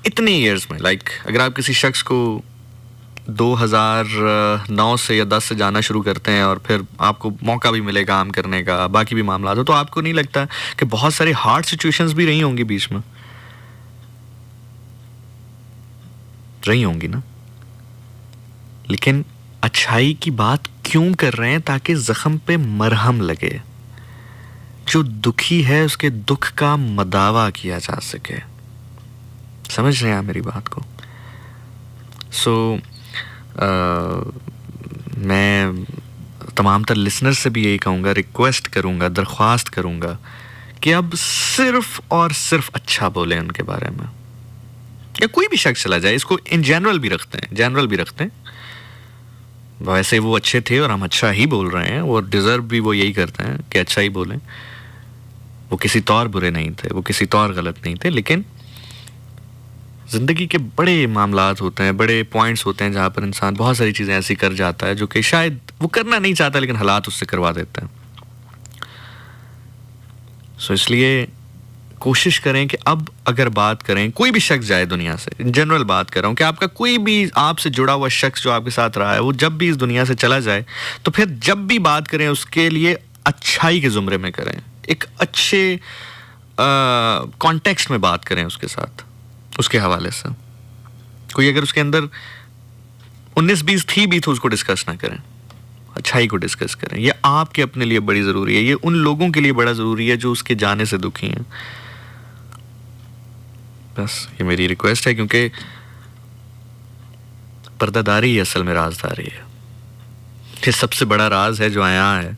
इतने ईयर्स में, अगर आप किसी शख्स को 2009 से या 10 से जाना शुरू करते हैं और फिर आपको मौका भी मिले काम करने का, बाकी भी मामला हो, तो आपको नहीं लगता कि बहुत सारी हार्ड सिचुएशंस भी रही होंगी बीच में? रही होंगी ना। लेकिन अच्छाई की बात क्यों कर रहे हैं? ताकि जख्म पे मरहम लगे, जो दुखी है उसके दुख का मदावा किया जा सके। समझ रहे हैं आप मेरी बात को? मैं तमाम तर लिसनर से भी यही कहूँगा, रिक्वेस्ट करूँगा, दरख्वास्त करूँगा कि अब सिर्फ और सिर्फ अच्छा बोलें उनके बारे में, या कोई भी शख्स चला जाए, इसको इन जनरल भी रखते हैं। वैसे वो अच्छे थे और हम अच्छा ही बोल रहे हैं, वो डिज़र्व भी वो यही करते हैं कि अच्छा ही बोलें। वो किसी तौर बुरे नहीं थे, वो किसी तौर गलत नहीं थे, लेकिन ज़िंदगी के बड़े मामलात होते हैं, बड़े पॉइंट्स होते हैं जहाँ पर इंसान बहुत सारी चीज़ें ऐसी कर जाता है जो कि शायद वो करना नहीं चाहता, लेकिन हालात उससे करवा देते हैं। सो इसलिए कोशिश करें कि अब अगर बात करें, कोई भी शख्स जाए दुनिया से, इन जनरल बात कर रहा हूँ, कि आपका कोई भी आपसे जुड़ा हुआ शख्स जो आपके साथ रहा है, वो जब भी इस दुनिया से चला जाए, तो फिर जब भी बात करें उसके लिए अच्छाई के ज़ुमरे में करें, एक अच्छे कॉन्टेक्स्ट में बात करें उसके साथ, उसके हवाले से। कोई अगर उसके अंदर 19-20 थी भी तो उसको डिस्कस ना करें, अच्छाई को डिस्कस करें। ये आपके अपने लिए बड़ी ज़रूरी है, ये उन लोगों के लिए बड़ा ज़रूरी है जो उसके जाने से दुखी हैं। बस ये मेरी रिक्वेस्ट है, क्योंकि पर्दादारी ही असल में राजदारी है। ये सबसे बड़ा राज है जो आया है,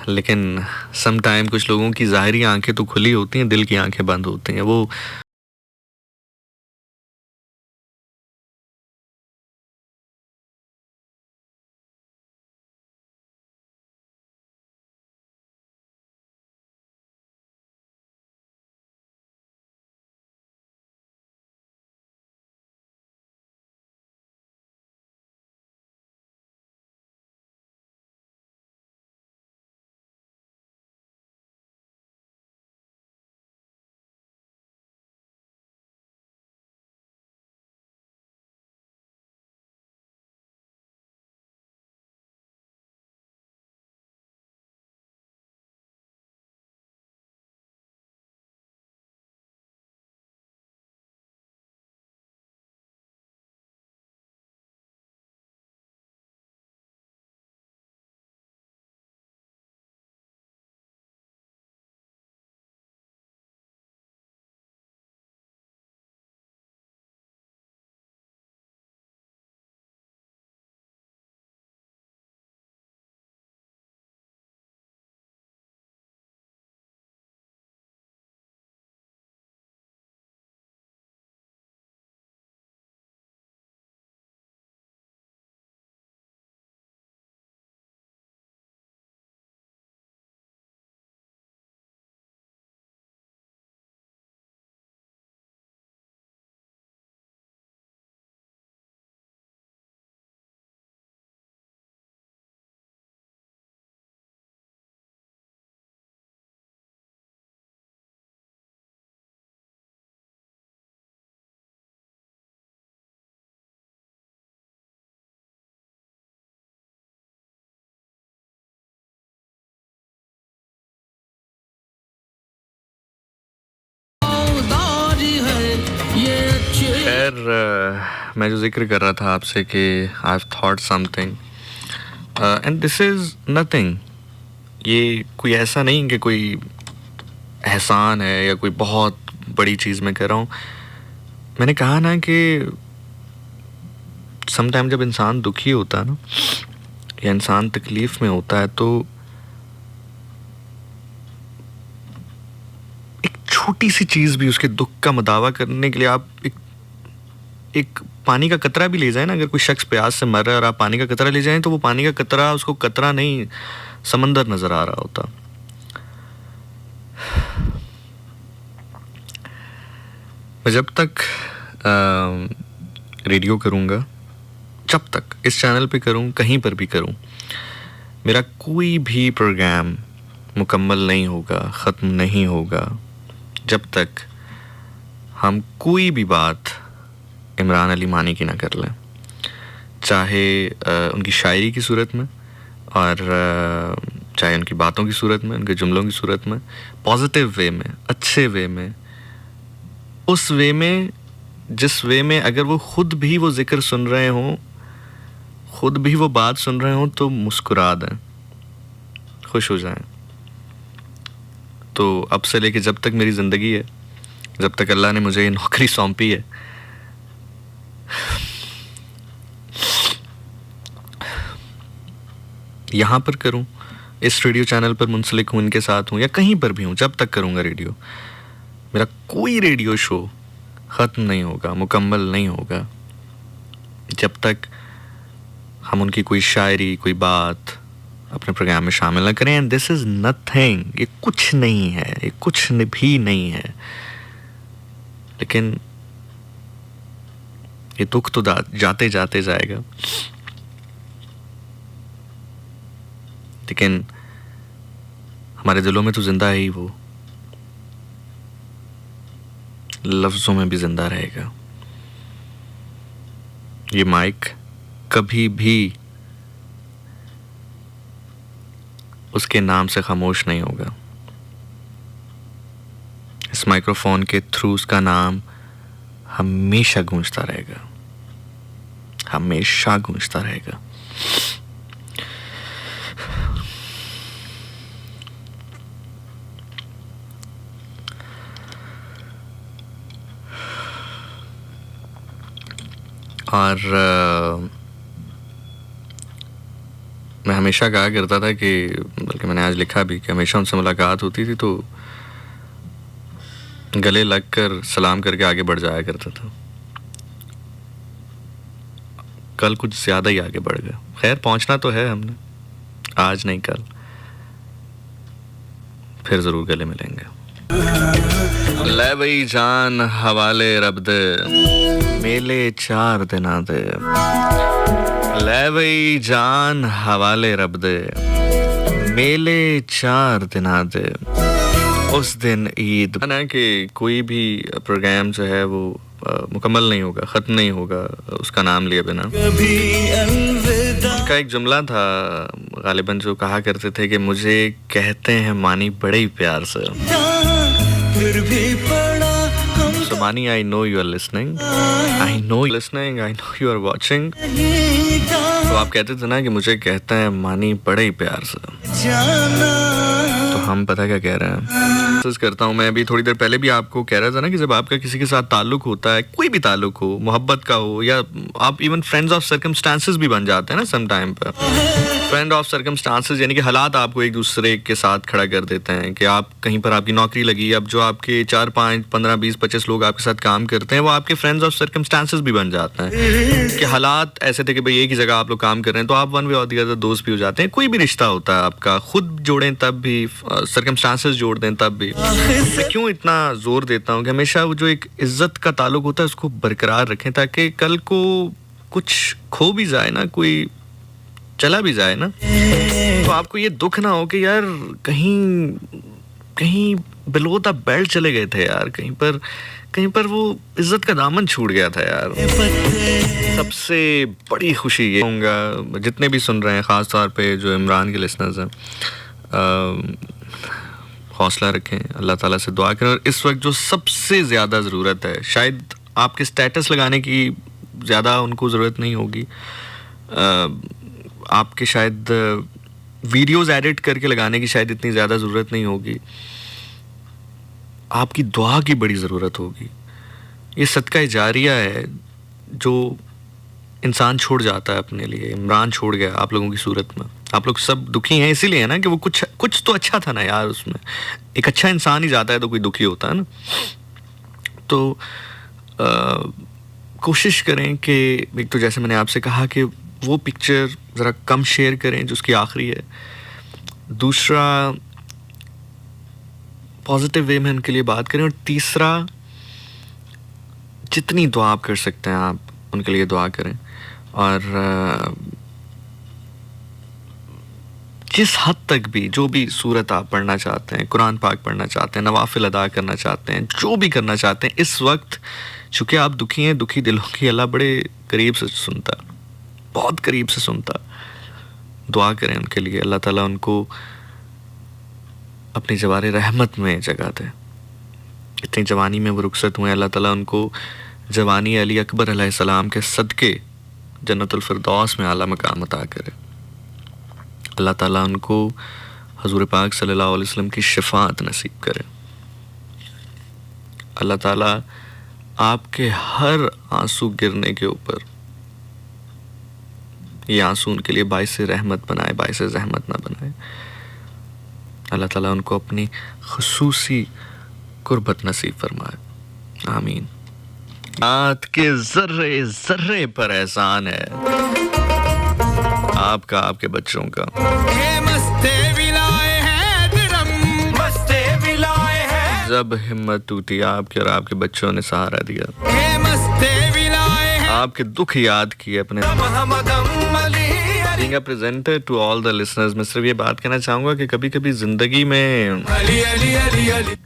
लेकिन सम टाइम कुछ लोगों की ज़ाहिरी आंखें तो खुली होती हैं, दिल की आंखें बंद होती हैं। वो खैर, मैं जो जिक्र कर रहा था आपसे कि I have thought something and this is nothing. ये कोई ऐसा नहीं कि कोई एहसान है या कोई बहुत बड़ी चीज़ मैं कर रहा हूँ। मैंने कहा ना कि समटाइम जब इंसान दुखी होता है ना, या इंसान तकलीफ़ में होता है, तो एक छोटी सी चीज़ भी उसके दुख का मदावा करने के लिए आप एक पानी का कतरा भी ले जाए ना, अगर कोई शख्स प्यास से मर रहा है और आप पानी का कतरा ले जाएं, तो वो पानी का कतरा उसको कतरा नहीं, समंदर नज़र आ रहा होता। मैं जब तक रेडियो करूँगा, जब तक इस चैनल पे करूँ, कहीं पर भी करूँ, मेरा कोई भी प्रोग्राम मुकम्मल नहीं होगा, ख़त्म नहीं होगा, जब तक हम कोई भी बात इमरान अली मानी की ना कर लें, चाहे उनकी शायरी की सूरत में, और चाहे उनकी बातों की सूरत में, उनके जुमलों की सूरत में, पॉजिटिव वे में, अच्छे वे में, उस वे में जिस वे में अगर वो ख़ुद भी वो ज़िक्र सुन रहे हों, ख़ुद भी वो बात सुन रहे हों, तो मुस्कुरा दें, खुश हो जाएं। तो अब से लेके जब तक मेरी ज़िंदगी है, जब तक अल्लाह ने मुझे ये नौकरी सौंपी है, यहाँ पर करूँ, इस रेडियो चैनल पर मुंसलिक हूँ, इनके साथ हूँ, या कहीं पर भी हूँ, जब तक करूँगा रेडियो, मेरा कोई रेडियो शो ख़त्म नहीं होगा, मुकम्मल नहीं होगा, जब तक हम उनकी कोई शायरी, कोई बात अपने प्रोग्राम में शामिल ना करें. एंड दिस इज़ नथिंग, ये कुछ नहीं है, ये कुछ भी नहीं है. लेकिन ये दुख तो जाते जाते जाएगा, लेकिन हमारे दिलों में तो जिंदा है ही वो, लफ्जों में भी जिंदा रहेगा. ये माइक कभी भी उसके नाम से खामोश नहीं होगा. इस माइक्रोफोन के थ्रू उसका नाम हमेशा गूंजता रहेगा, हमेशा गूंजता रहेगा. और मैं हमेशा कहा करता था कि, बल्कि मैंने आज लिखा भी, कि हमेशा उनसे मुलाकात होती थी तो गले लगकर सलाम करके आगे बढ़ जाया करता था. कल कुछ ज़्यादा ही आगे बढ़ गया. खैर, पहुंचना तो है हमने, आज नहीं कल, फिर ज़रूर गले मिलेंगे. ले बई जान हवाले रब दे, मेले 4 दिना दे. ले बई जान हवाले रब दे, मेले 4 दिना दे. उस दिन ईद ना कि कोई भी प्रोग्राम जो है वो मुकम्मल नहीं होगा, ख़त्म नहीं होगा उसका नाम लिए बिना. उनका एक जुमला था गालिबन, जो कहा करते थे कि मुझे कहते हैं मानी बड़े ही प्यार से. So Mani, I know you are listening. I know you are listening. I know you are watching. तो आप कहते थे ना कि मुझे कहते हैं मानी बड़े ही प्यार से. तो हम पता क्या कह रहे हैं, कोशिश करता हूँ. मैं अभी थोड़ी देर पहले भी आपको कह रहा था ना कि जब आपका किसी के साथ ताल्लुक होता है, कोई भी ताल्लुक हो, मोहब्बत का हो, या आप इवन फ्रेंड्स ऑफ सर्कमस्टांसेस भी बन जाते हैं ना सम टाइम पर. फ्रेंड ऑफ सर्कमस्टांसेस यानी कि हालात आपको एक दूसरे के साथ खड़ा कर देते हैं कि आप कहीं पर, आपकी नौकरी लगी, अब जो आपके 4, 5, 15, 20, 25 लोग आपके साथ काम करते हैं वो आपके फ्रेंड्स ऑफ सर्कमस्टांसेस भी बन जाते हैं. कि हालात ऐसे थे कि भाई एक ही जगह आप लोग काम कर रहे हैं, तो आप वन वे और दी अदर दोस्त भी हो जाते हैं. कोई भी रिश्ता होता है आपका, खुद जोड़ें तब भी, सर्कमस्टांसेस जोड़ दें तब भी. मैं क्यों इतना जोर देता हूँ कि हमेशा वो जो एक इज्जत का ताल्लुक होता है उसको बरकरार रखें, ताकि कल को कुछ खो भी जाए ना, कोई चला भी जाए ना, तो आपको ये दुख ना हो कि यार कहीं बिलो द बेल्ट चले गए थे यार, कहीं पर वो इज्जत का दामन छूट गया था यार. सबसे बड़ी खुशी ये होगा, जितने भी सुन रहे हैं, ख़ास तौर पे जो इमरान के लिसनर्स हैं, हौसला रखें, अल्लाह ताला से दुआ करें. और इस वक्त जो सबसे ज़्यादा ज़रूरत है, शायद आपके स्टेटस लगाने की ज़्यादा उनको ज़रूरत नहीं होगी, आपके शायद वीडियोस एडिट करके लगाने की शायद इतनी ज़्यादा ज़रूरत नहीं होगी, आपकी दुआ की बड़ी ज़रूरत होगी. ये सदका जारिया है जो इंसान छोड़ जाता है अपने लिए. इमरान छोड़ गया आप लोगों की सूरत में. आप लोग सब दुखी हैं इसीलिए ना कि वो कुछ तो अच्छा था ना यार उसमें. एक अच्छा इंसान ही जाता है तो कोई दुखी होता है ना. तो कोशिश करें कि एक तो जैसे मैंने आपसे कहा कि वो पिक्चर ज़रा कम शेयर करें जो उसकी आखिरी है. दूसरा, पॉजिटिव वे में उनके लिए बात करें. और तीसरा, जितनी दुआ आप कर सकते हैं आप उनके लिए दुआ करें. और जिस हद तक भी, जो भी सूरत आप पढ़ना चाहते हैं, कुरान पाक पढ़ना चाहते हैं, नवाफिल अदा करना चाहते हैं, जो भी करना चाहते हैं इस वक्त, चूँकि आप दुखी हैं, दुखी दिलों की अल्लाह बड़े करीब से सुनता, बहुत करीब से सुनता. दुआ करें उनके लिए, अल्लाह ताला उनको अपनी जवार रहमत में जगह दे. इतनी जवानी में वो रुखसत हुए, अल्लाह ताला उनको जवानी अली अकबर अलैहिस्सलाम के सदके जन्नतुल फिरदौस में आला मकाम अता करे. अल्लाह ताला उनको हजूर पाक सल्लल्लाहु अलैहि वसल्लम की शिफात नसीब करे. अल्लाह ताला आपके हर आंसू गिरने के ऊपर ये आंसू उनके लिए बाइस रहमत बनाए, बाइस ज़हमत ना बनाए। अल्लाह ताला उनको अपनी खुसूसी कुर्बत नसीब फरमाए, आमीन। बात के जर्रे जर्रे पर एहसान है आपका, आपके बच्चों का। जब हिम्मत टूटी आपके और आपके बच्चों ने सहारा दिया, आपके दुख याद किए अपने। Being a presenter to all the listeners, मैं सिर्फ ये बात कहना चाहूँगा कि कभी कभी ज़िंदगी में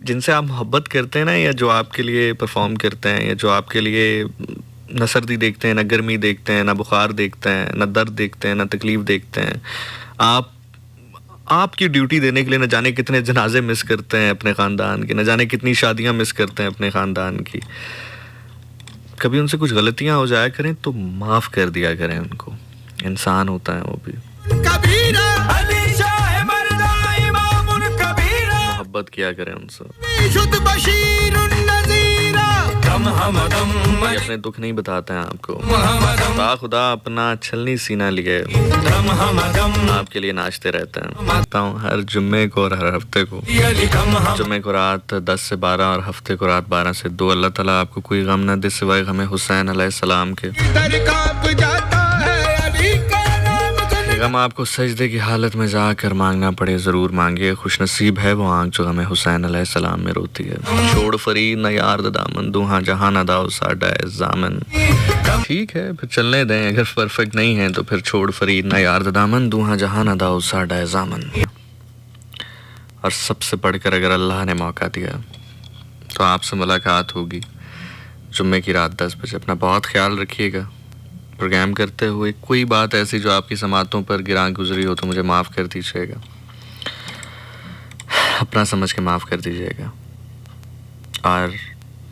जिनसे आप मोहब्बत करते हैं ना, या जो आपके लिए परफॉर्म करते हैं, या जो आपके लिए न सर्दी देखते हैं, न गर्मी देखते हैं, न बुखार देखते हैं, न दर्द देखते हैं, न तकलीफ़ देखते हैं, आपकी ड्यूटी देने के लिए न जाने कितने जनाजे मिस करते हैं अपने ख़ानदान के, न जाने कितनी शादियाँ मिस करते हैं अपने ख़ानदान की। कभी उनसे कुछ गलतियाँ हो जाया करें तो माफ़ कर दिया करें उनको, इंसान होता है वो भी। मोहब्बत किया करें उनसे। ये अपने दुख नहीं बताते हैं आपको, खुदा अपना छलनी सीना लिए आपके लिए नाचते रहते हैं। कहता हूँ हर जुम्मे को और हर हफ्ते को, जुम्मे को रात 10 से 12 और हफ्ते को रात 12 से 2, अल्लाह ताला आपको कोई गम न दे सिवाय गमे हुसैन अलैहिस्सलाम के। गम आपको सजदे की हालत में जाकर मांगना पड़े, ज़रूर मांगिए, खुश नसीब है वो आँख जो हमें हुसैन अलैहिस्सलाम में रोती है। छोड़ फरीद न यार दामन, दूहाँ जहाँ न दाओ साडा जामन। ठीक है, फिर चलने दें, अगर परफेक्ट नहीं है तो फिर छोड़ फरीद न यार दामन, दूहाँ जहाँ न दाओ साडा जामन। और सबसे बढ़कर अगर अल्लाह ने मौका दिया तो आपसे मुलाकात होगी जुम्मे की रात 10 बजे। अपना बहुत ख्याल रखिएगा। प्रोग्राम करते हुए कोई बात ऐसी जो आपकी समातों पर गिरा गुजरी हो तो मुझे माफ़ कर दीजिएगा, अपना समझ के माफ़ कर दीजिएगा। और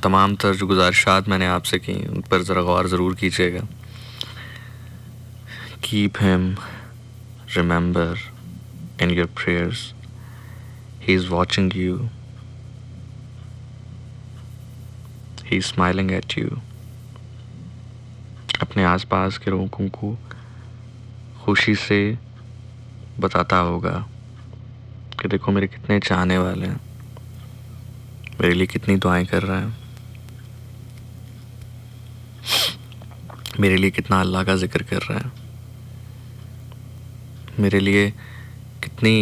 तमाम तर जो गुजारिशात मैंने आपसे की उन पर ज़रा गौर ज़रूर कीजिएगा। Keep him remember in your prayers, he is watching you, he is smiling at you. अपने आसपास के लोगों को खुशी से बताता होगा कि देखो मेरे कितने चाहने वाले हैं, मेरे लिए कितनी दुआएं कर रहे हैं, मेरे लिए कितना अल्लाह का जिक्र कर रहे हैं, मेरे लिए कितनी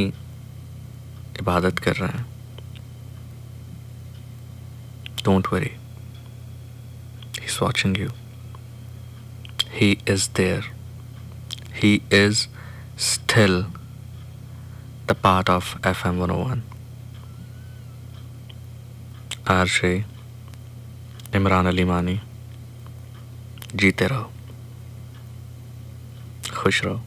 इबादत कर रहे हैं। Don't worry, he is watching you, he is there, he is still the part of FM 101। RJ Imran Ali मानी, जीते रहो, खुश रहो।